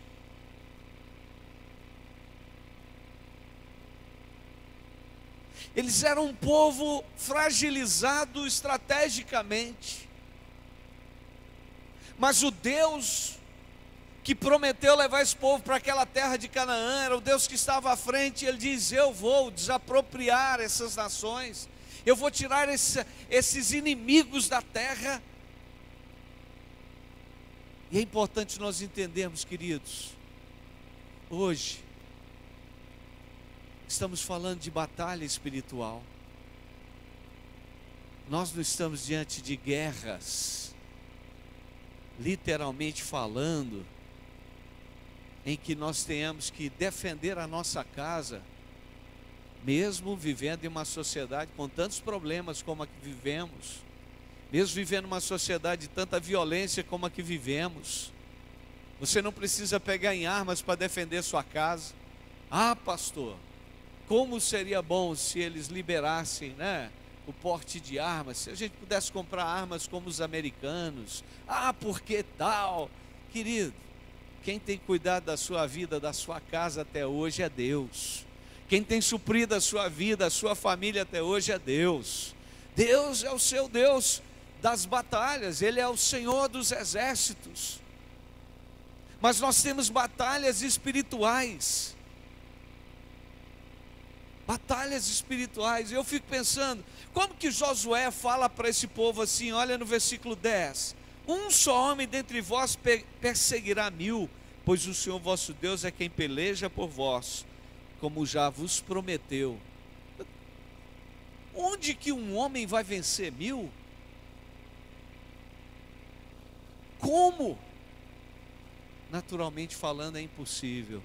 Eles eram um povo fragilizado estrategicamente. Mas o Deus que prometeu levar esse povo para aquela terra de Canaã era o Deus que estava à frente. Ele diz: eu vou desapropriar essas nações, eu vou tirar esses inimigos da terra. E é importante nós entendermos, queridos, hoje estamos falando de batalha espiritual. Nós não estamos diante de guerras, literalmente falando, em que nós tenhamos que defender a nossa casa, mesmo vivendo em uma sociedade com tantos problemas como a que vivemos, mesmo vivendo uma sociedade de tanta violência como a que vivemos. Você não precisa pegar em armas para defender sua casa. Ah, pastor, como seria bom se eles liberassem, o porte de armas, se a gente pudesse comprar armas como os americanos. Ah, por que tal? Querido, quem tem cuidado da sua vida, da sua casa até hoje é Deus. Quem tem suprido a sua vida, a sua família até hoje é Deus. Deus é o seu Deus das batalhas, Ele é o Senhor dos exércitos. Mas nós temos batalhas espirituais. Batalhas espirituais. Eu fico pensando, como que Josué fala para esse povo assim? Olha no versículo 10: um só homem dentre vós perseguirá 1000, pois o Senhor vosso Deus é quem peleja por vós, como já vos prometeu. Onde que um homem vai vencer 1000? Como? Naturalmente falando é impossível.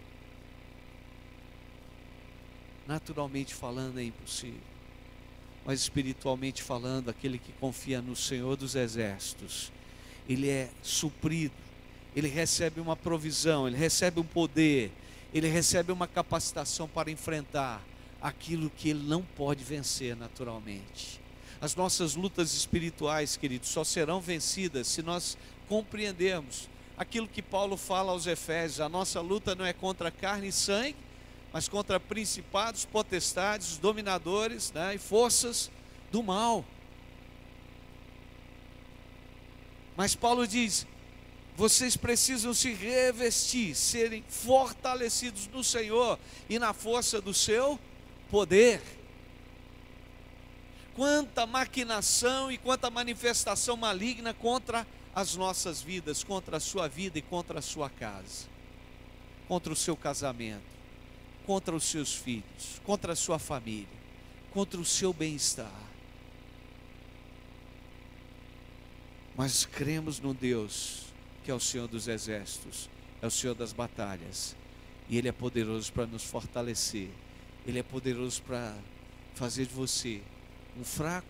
Naturalmente falando é impossível. Mas espiritualmente falando, aquele que confia no Senhor dos exércitos, ele é suprido, ele recebe uma provisão, ele recebe um poder, ele recebe uma capacitação para enfrentar aquilo que ele não pode vencer naturalmente. As nossas lutas espirituais, queridos, só serão vencidas se nós compreendermos aquilo que Paulo fala aos Efésios: a nossa luta não é contra carne e sangue, mas contra principados, potestades, dominadores, e forças do mal. Mas Paulo diz: vocês precisam se revestir, serem fortalecidos no Senhor e na força do seu poder. Quanta maquinação e quanta manifestação maligna contra as nossas vidas, contra a sua vida e contra a sua casa. contra o seu casamento, contra os seus filhos, contra a sua família, contra o seu bem-estar. Mas cremos no Deus que é o Senhor dos exércitos, é o Senhor das batalhas, e Ele é poderoso para nos fortalecer, Ele é poderoso para fazer de você um fraco,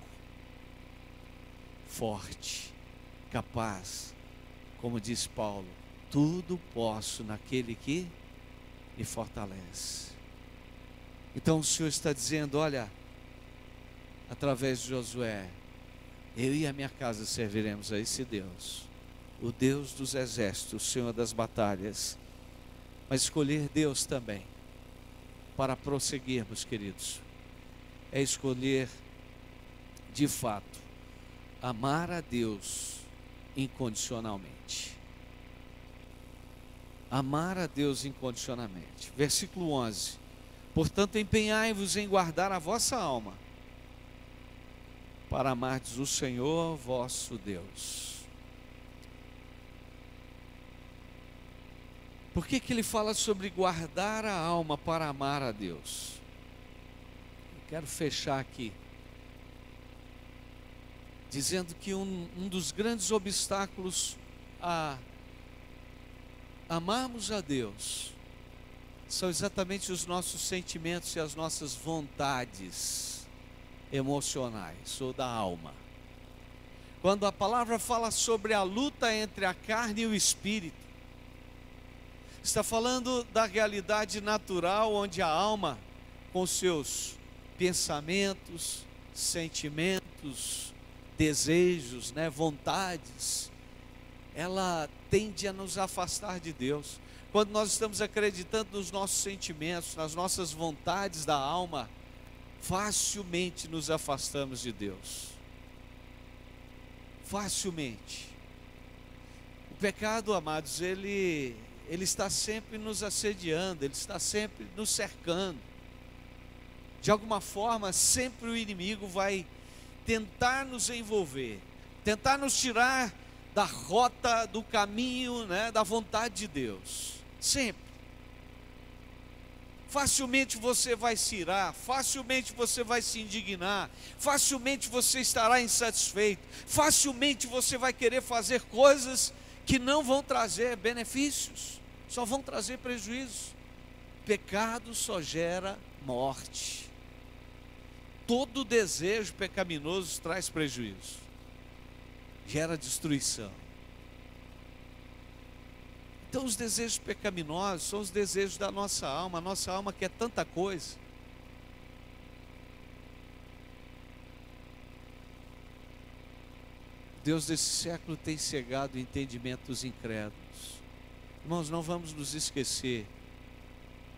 forte, capaz, como diz Paulo, tudo posso naquele que me fortalece. Então o Senhor está dizendo, olha, através de Josué, eu e a minha casa serviremos a esse Deus, o Deus dos exércitos, o Senhor das batalhas. Mas escolher Deus também, para prosseguirmos, queridos, é escolher, de fato, amar a Deus incondicionalmente. Amar a Deus incondicionalmente. Versículo 11. Portanto, empenhai-vos em guardar a vossa alma, para amardes o Senhor vosso Deus. Por que ele fala sobre guardar a alma para amar a Deus? Eu quero fechar aqui, dizendo que um dos grandes obstáculos a amarmos a Deus são exatamente os nossos sentimentos e as nossas vontades emocionais ou da alma. Quando a palavra fala sobre a luta entre a carne e o espírito, está falando da realidade natural, onde a alma, com seus pensamentos, sentimentos, desejos, vontades, ela tende a nos afastar de Deus. Quando nós estamos acreditando nos nossos sentimentos, nas nossas vontades da alma, facilmente nos afastamos de Deus. Facilmente. O pecado, amados, ele está sempre nos assediando, ele está sempre nos cercando. De alguma forma, sempre o inimigo vai tentar nos envolver, tentar nos tirar da rota, do caminho, da vontade de Deus. Sempre. Facilmente você vai se irar, facilmente você vai se indignar, facilmente você estará insatisfeito, facilmente você vai querer fazer coisas que não vão trazer benefícios, só vão trazer prejuízo. Pecado só gera morte. Todo desejo pecaminoso traz prejuízo, gera destruição. Então os desejos pecaminosos são os desejos da nossa alma. A nossa alma quer tanta coisa. Deus desse século tem cegado o entendimento dos incrédulos. Irmãos, não vamos nos esquecer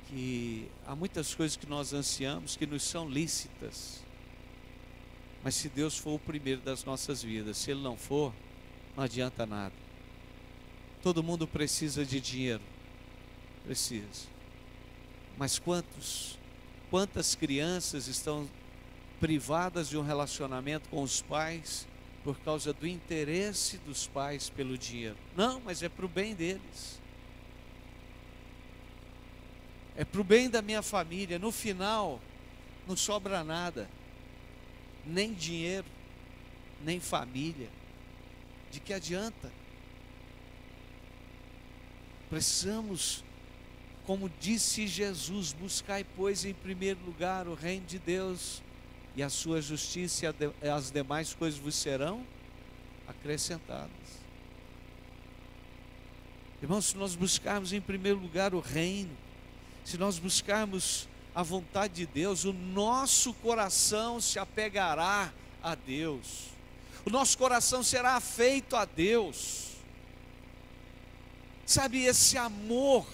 que há muitas coisas que nós ansiamos que nos são lícitas, mas se Deus for o primeiro das nossas vidas, se Ele não for, não adianta nada. Todo mundo precisa de dinheiro, precisa, mas quantas crianças estão privadas de um relacionamento com os pais por causa do interesse dos pais pelo dinheiro? Não, mas é para o bem deles, é para o bem da minha família. No final não sobra nada, nem dinheiro, nem família. De que adianta? Precisamos, como disse Jesus, buscai, pois, em primeiro lugar o reino de Deus e a sua justiça, e as demais coisas vos serão acrescentadas. Irmãos, se nós buscarmos em primeiro lugar o reino, se nós buscarmos a vontade de Deus, o nosso coração se apegará a Deus, o nosso coração será afeito a Deus. Sabe, esse amor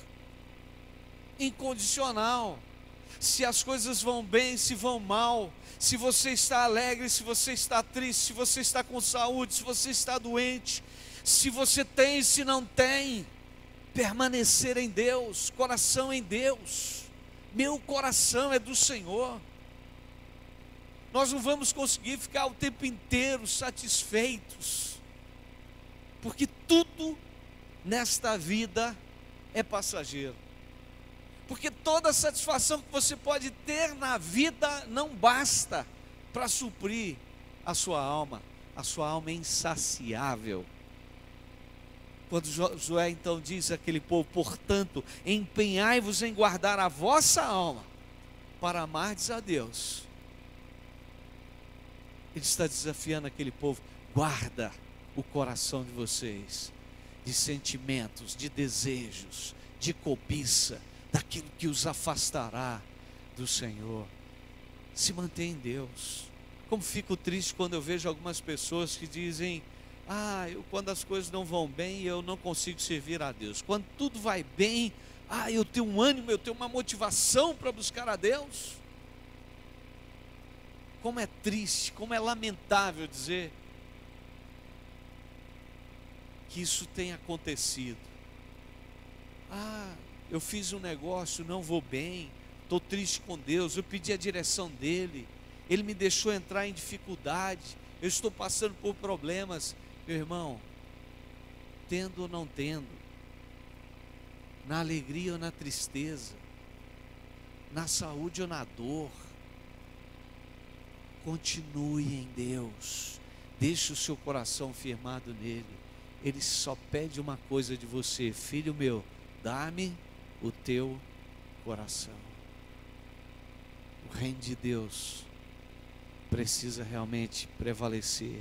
incondicional, se as coisas vão bem, se vão mal, se você está alegre, se você está triste, se você está com saúde, se você está doente, se você tem, se não tem, permanecer em Deus, coração em Deus. Meu coração é do Senhor. Nós não vamos conseguir ficar o tempo inteiro satisfeitos, porque tudo nesta vida é passageiro. Porque toda a satisfação que você pode ter na vida não basta para suprir a sua alma. A sua alma é insaciável. Quando Josué então diz àquele povo: portanto, empenhai-vos em guardar a vossa alma, para amardes a Deus. Ele está desafiando aquele povo: guarda o coração de vocês de sentimentos, de desejos, de cobiça, daquilo que os afastará do Senhor. Se mantém em Deus. Como fico triste quando eu vejo algumas pessoas que dizem: quando as coisas não vão bem, eu não consigo servir a Deus. Quando tudo vai bem, eu tenho um ânimo, eu tenho uma motivação para buscar a Deus. Como é triste, como é lamentável dizer que isso tem acontecido. Eu fiz um negócio, não vou bem, estou triste com Deus, eu pedi a direção dEle, Ele me deixou entrar em dificuldade, eu estou passando por problemas. Meu irmão, tendo ou não tendo, na alegria ou na tristeza, na saúde ou na dor, continue em Deus, deixe o seu coração firmado nele. Ele só pede uma coisa de você: filho meu, dá-me o teu coração. O reino de Deus precisa realmente prevalecer.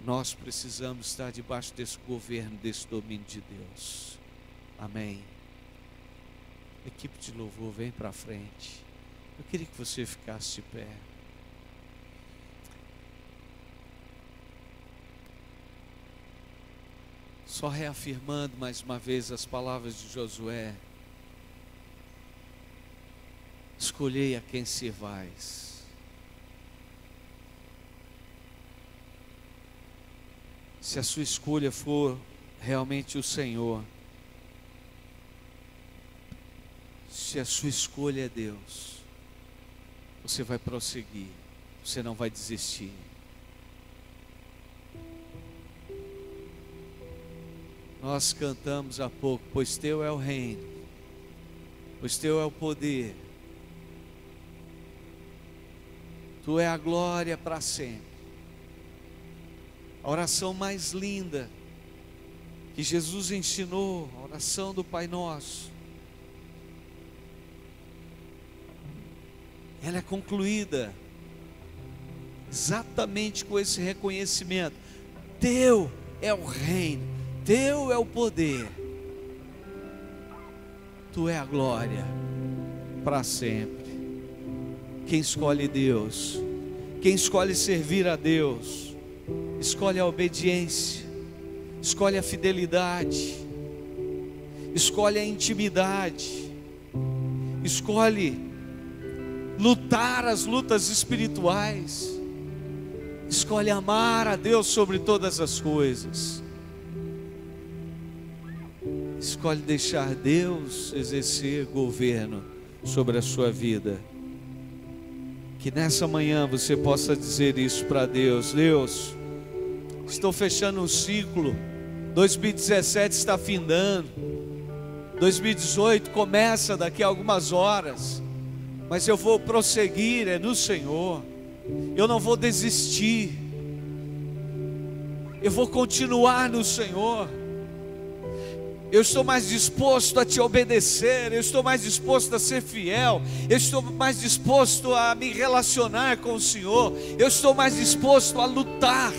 Nós precisamos estar debaixo desse governo, desse domínio de Deus. Amém. Equipe de louvor, vem para frente. Eu queria que você ficasse de pé. Só reafirmando mais uma vez as palavras de Josué: escolhei a quem servais. Se a sua escolha for realmente o Senhor, se a sua escolha é Deus, você vai prosseguir, você não vai desistir. Nós cantamos há pouco: pois teu é o reino, pois teu é o poder, tu é a glória para sempre. A oração mais linda que Jesus ensinou, a oração do Pai Nosso, ela é concluída exatamente com esse reconhecimento: teu é o reino, teu é o poder, tu é a glória para sempre. Quem escolhe Deus, quem escolhe servir a Deus, escolhe a obediência, escolhe a fidelidade, escolhe a intimidade, escolhe lutar as lutas espirituais, escolhe amar a Deus sobre todas as coisas, escolhe deixar Deus exercer governo sobre a sua vida. Que nessa manhã você possa dizer isso para Deus: Deus, estou fechando um ciclo, 2017 está findando, 2018 começa daqui a algumas horas, mas eu vou prosseguir no Senhor, eu não vou desistir, eu vou continuar no Senhor. Eu estou mais disposto a te obedecer, eu estou mais disposto a ser fiel, eu estou mais disposto a me relacionar com o Senhor, eu estou mais disposto a lutar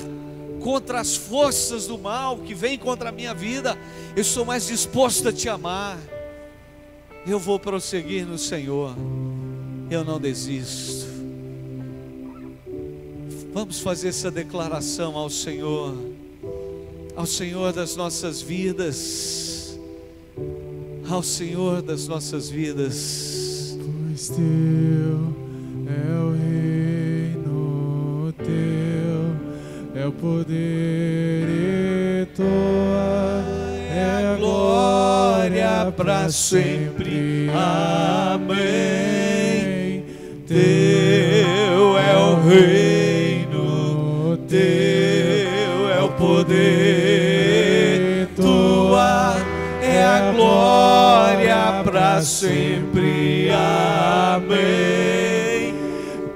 contra as forças do mal que vêm contra a minha vida, eu estou mais disposto a te amar. Eu vou prosseguir no Senhor, eu não desisto. Vamos fazer essa declaração ao Senhor das nossas vidas, ao Senhor das nossas vidas. Pois teu é o reino, teu é o poder e tua é a glória para sempre. Amém. Teu é o reino, teu é o poder, tua é a glória para para sempre. Amém.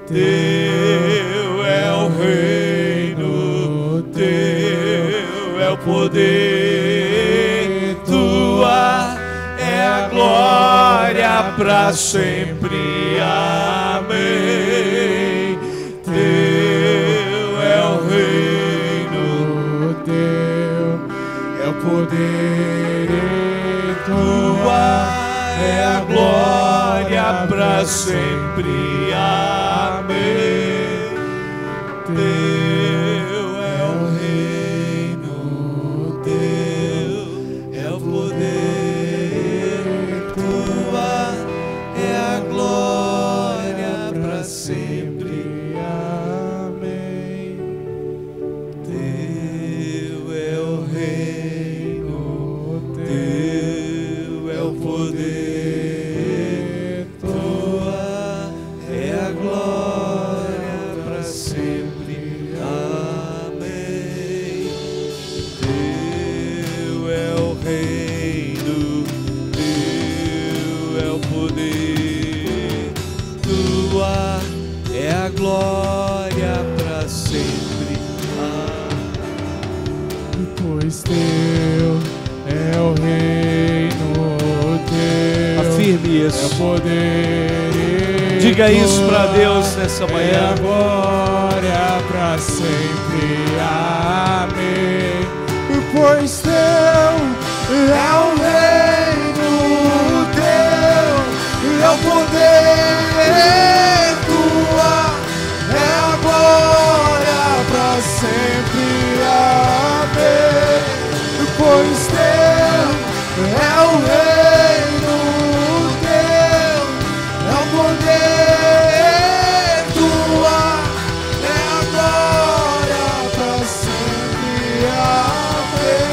Teu é o reino, teu é o poder, tua é a glória para sempre. Amém. Teu é o reino, teu é o poder, tua é a glória para sempre. Amém. Teu é o reino, teu é o poder, tua é a glória para sempre. Amém. Teu é o reino, teu é o poder, tua é a glória para sempre. Amém. Teu é o reino, teu é o poder, tua é a glória para sempre. Pois teu é o reino, teu Afirme é o isso. poder. Diga isso para Deus nessa É a manhã. glória para sempre. Amém. Pois teu é o reino, teu é o poder, tua é a glória para sempre. Amém. Pois teu é o reino, teu é o poder, tua é a glória para sempre. Amém.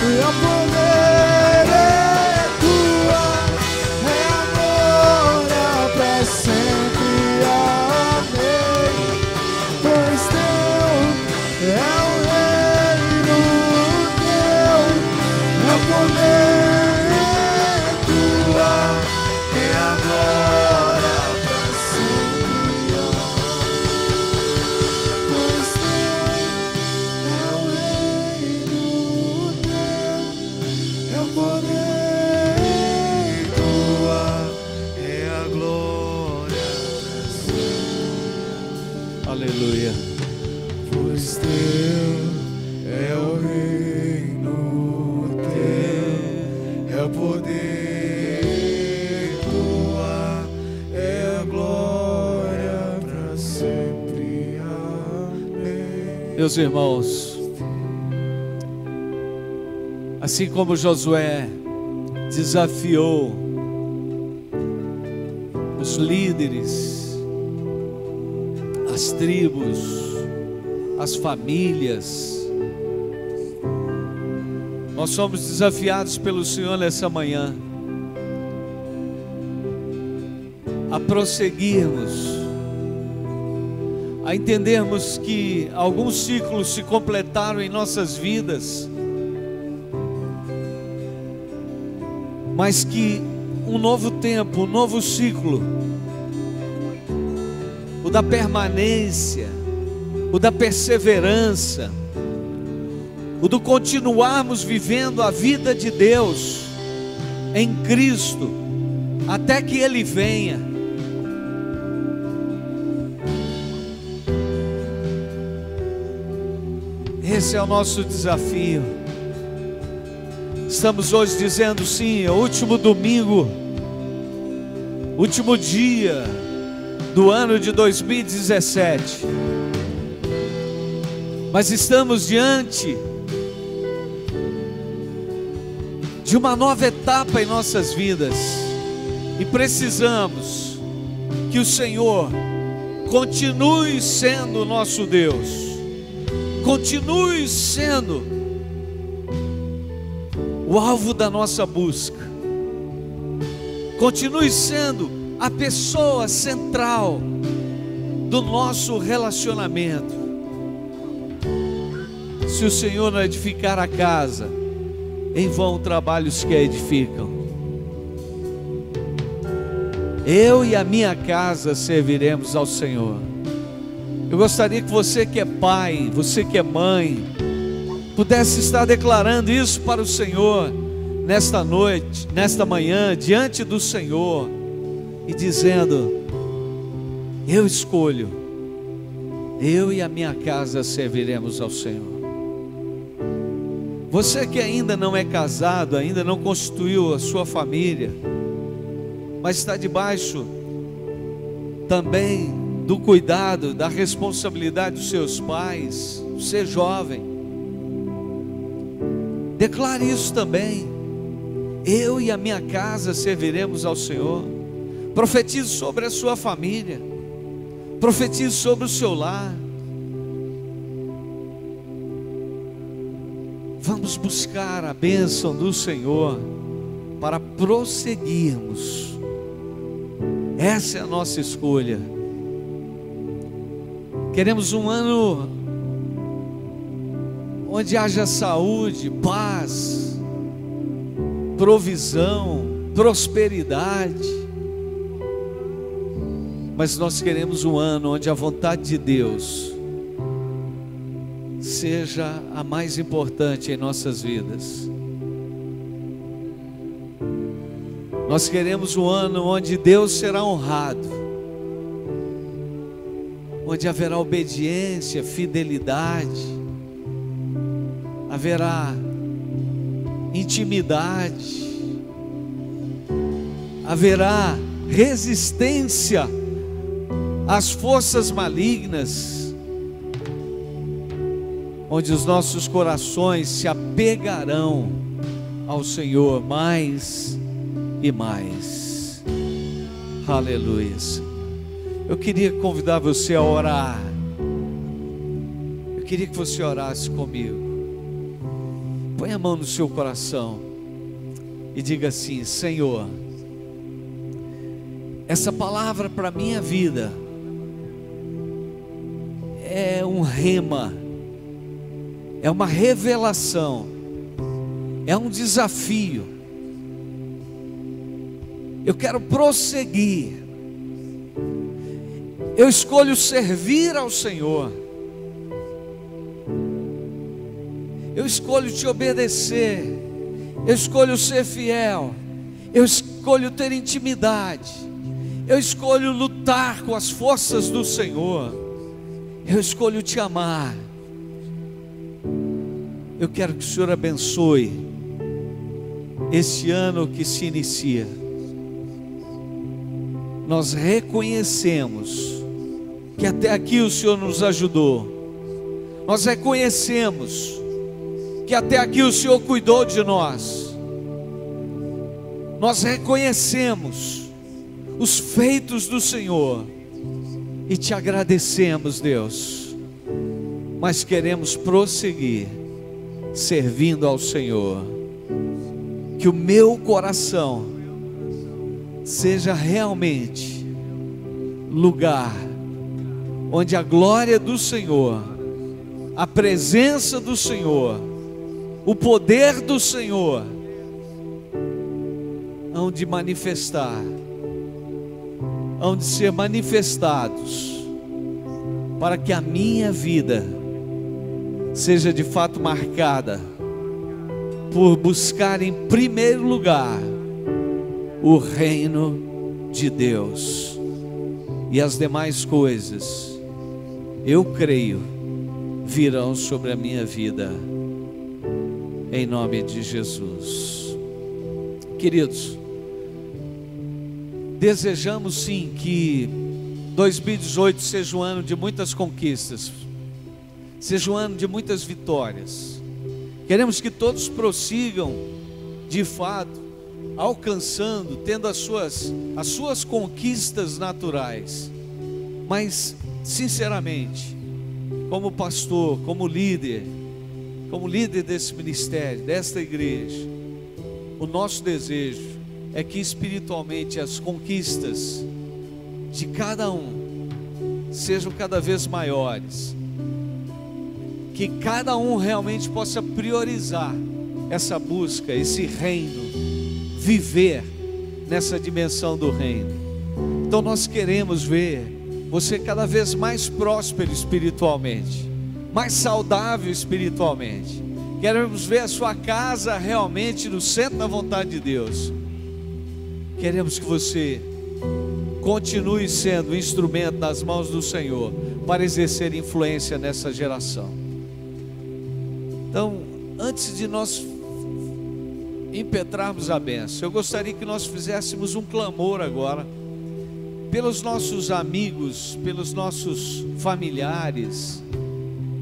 É o poder, tua é a glória para sempre. Amém. Pois teu é o reino, teu é o poder, tua é a glória para sempre. Pois teu é o reino, teu é o poder, tua é a glória para sempre. Aleluia. Pois teu é o reino, teu é o poder, tua é a glória para sempre. Amém. Meus irmãos, assim como Josué desafiou os líderes, as tribos, as famílias, nós somos desafiados pelo Senhor nessa manhã a prosseguirmos, a entendermos que alguns ciclos se completaram em nossas vidas, mas que um novo tempo, um novo ciclo, o da permanência, o da perseverança, o do continuarmos vivendo a vida de Deus em Cristo, até que Ele venha. Esse é o nosso desafio. Estamos hoje dizendo sim, é o último domingo, último dia do ano de 2017. Mas estamos diante de uma nova etapa em nossas vidas e precisamos que o Senhor continue sendo o nosso Deus, continue sendo o alvo da nossa busca, continue sendo a pessoa central do nosso relacionamento. Se o Senhor não edificar a casa, em vão trabalhos que a edificam. Eu e a minha casa serviremos ao Senhor. Eu gostaria que você que é pai, você que é mãe, pudesse estar declarando isso para o Senhor nesta noite, nesta manhã, diante do Senhor, e dizendo: eu escolho, eu e a minha casa serviremos ao Senhor. Você que ainda não é casado, ainda não constituiu a sua família, mas está debaixo também do cuidado, da responsabilidade dos seus pais, ser jovem, declare isso também: eu e a minha casa serviremos ao Senhor. Profetize sobre a sua família, profetize sobre o seu lar. Vamos buscar a bênção do Senhor para prosseguirmos. Essa é a nossa escolha. Queremos um ano onde haja saúde, paz, provisão, prosperidade. Mas nós queremos um ano onde a vontade de Deus seja a mais importante em nossas vidas. Nós queremos um ano onde Deus será honrado, onde haverá obediência, fidelidade, haverá intimidade, haverá resistência às forças malignas, onde os nossos corações se apegarão ao Senhor mais e mais. Aleluia. Eu queria convidar você a orar. Eu queria que você orasse comigo. Põe a mão no seu coração e diga assim: Senhor, essa palavra para a minha vida é um rema, é uma revelação, é um desafio. Eu quero prosseguir. Eu escolho servir ao Senhor. Eu escolho te obedecer. Eu escolho ser fiel. Eu escolho ter intimidade. Eu escolho lutar com as forças do Senhor. Eu escolho te amar. Eu quero que o Senhor abençoe este ano que se inicia. Nós reconhecemos que até aqui o Senhor nos ajudou. Nós reconhecemos que até aqui o Senhor cuidou de nós. Nós reconhecemos os feitos do Senhor e te agradecemos, Deus. Mas queremos prosseguir servindo ao Senhor. Que o meu coração seja realmente lugar onde a glória do Senhor, a presença do Senhor, o poder do Senhor hão de manifestar, hão de ser manifestados, para que a minha vida seja de fato marcada por buscar em primeiro lugar o reino de Deus, e as demais coisas, eu creio, virão sobre a minha vida, em nome de Jesus. Queridos, desejamos sim que 2018 seja um ano de muitas conquistas, seja um ano de muitas vitórias. Queremos que todos prossigam de fato, alcançando, tendo as suas conquistas naturais. Mas sinceramente, como pastor, como líder desse ministério, desta igreja, o nosso desejo é que espiritualmente as conquistas de cada um sejam cada vez maiores, que cada um realmente possa priorizar essa busca, esse reino, viver nessa dimensão do reino. Então nós queremos ver você cada vez mais próspero espiritualmente, mais saudável espiritualmente. Queremos ver a sua casa realmente no centro da vontade de Deus. Queremos que você continue sendo um instrumento nas mãos do Senhor para exercer influência nessa geração. Então, antes de nós impetrarmos a bênção, eu gostaria que nós fizéssemos um clamor agora pelos nossos amigos, pelos nossos familiares,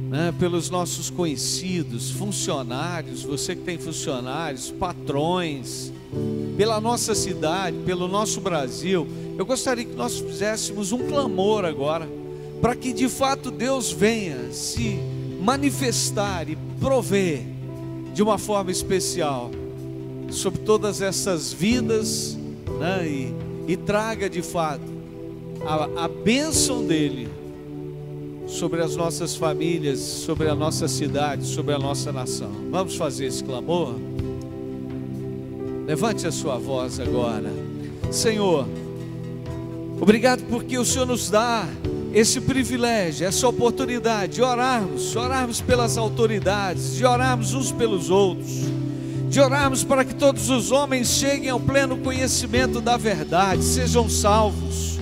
né, pelos nossos conhecidos, funcionários, você que tem funcionários, patrões, pela nossa cidade, pelo nosso Brasil. Eu gostaria que nós fizéssemos um clamor agora, para que de fato Deus venha se manifestar e prover de uma forma especial sobre todas essas vidas, né, e traga de fato a bênção dele sobre as nossas famílias, sobre a nossa cidade, sobre a nossa nação. Vamos fazer esse clamor? Levante a sua voz agora. Senhor, obrigado porque o Senhor nos dá esse privilégio, essa oportunidade de orarmos pelas autoridades, de orarmos uns pelos outros, de orarmos para que todos os homens cheguem ao pleno conhecimento da verdade, sejam salvos.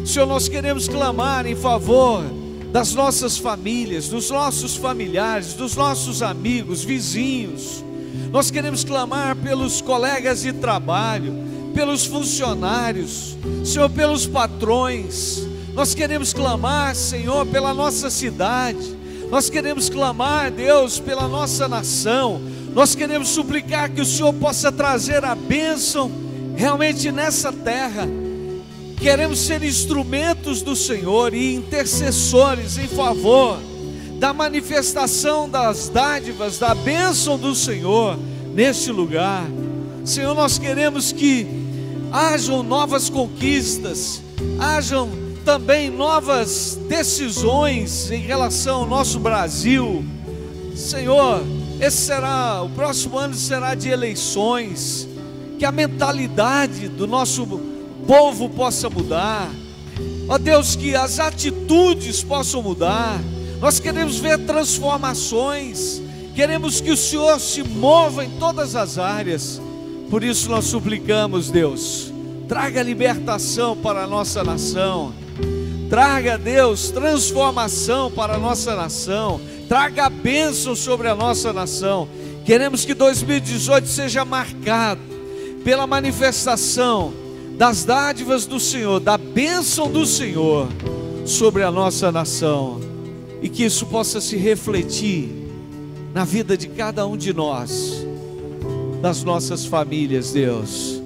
Senhor, nós queremos clamar em favor das nossas famílias, dos nossos familiares, dos nossos amigos, vizinhos. Nós queremos clamar pelos colegas de trabalho, pelos funcionários, Senhor, pelos patrões. Nós queremos clamar, Senhor, pela nossa cidade. Nós queremos clamar, Deus, pela nossa nação. Nós queremos suplicar que o Senhor possa trazer a bênção realmente nessa terra. Queremos ser instrumentos do Senhor e intercessores em favor da manifestação das dádivas, da bênção do Senhor neste lugar. Senhor, nós queremos que hajam novas conquistas, hajam também novas decisões em relação ao nosso Brasil. Senhor, o próximo ano será de eleições, que a mentalidade do nosso povo possa mudar, ó Deus, que as atitudes possam mudar. Nós queremos ver transformações, queremos que o Senhor se mova em todas as áreas. Por isso nós suplicamos, Deus, traga libertação para a nossa nação, traga, Deus, transformação para a nossa nação, traga a bênção sobre a nossa nação. Queremos que 2018 seja marcado pela manifestação das dádivas do Senhor, da bênção do Senhor sobre a nossa nação, e que isso possa se refletir na vida de cada um de nós, das nossas famílias, Deus.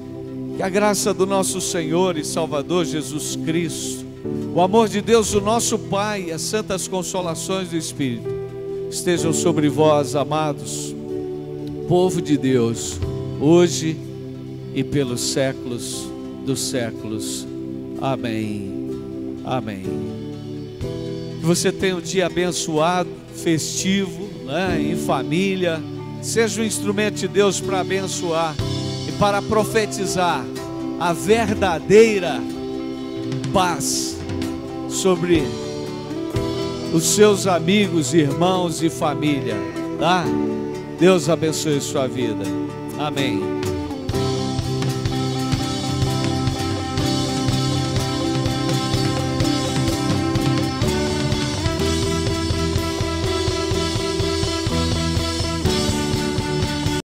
Que a graça do nosso Senhor e Salvador Jesus Cristo, o amor de Deus, o nosso Pai, e as santas consolações do Espírito estejam sobre vós, amados, povo de Deus, hoje e pelos séculos dos séculos. Amém. Amém. Que você tenha um dia abençoado, festivo, né, em família. Seja um instrumento de Deus para abençoar e para profetizar a verdadeira paz sobre os seus amigos, irmãos e família, tá? Deus abençoe sua vida. Amém.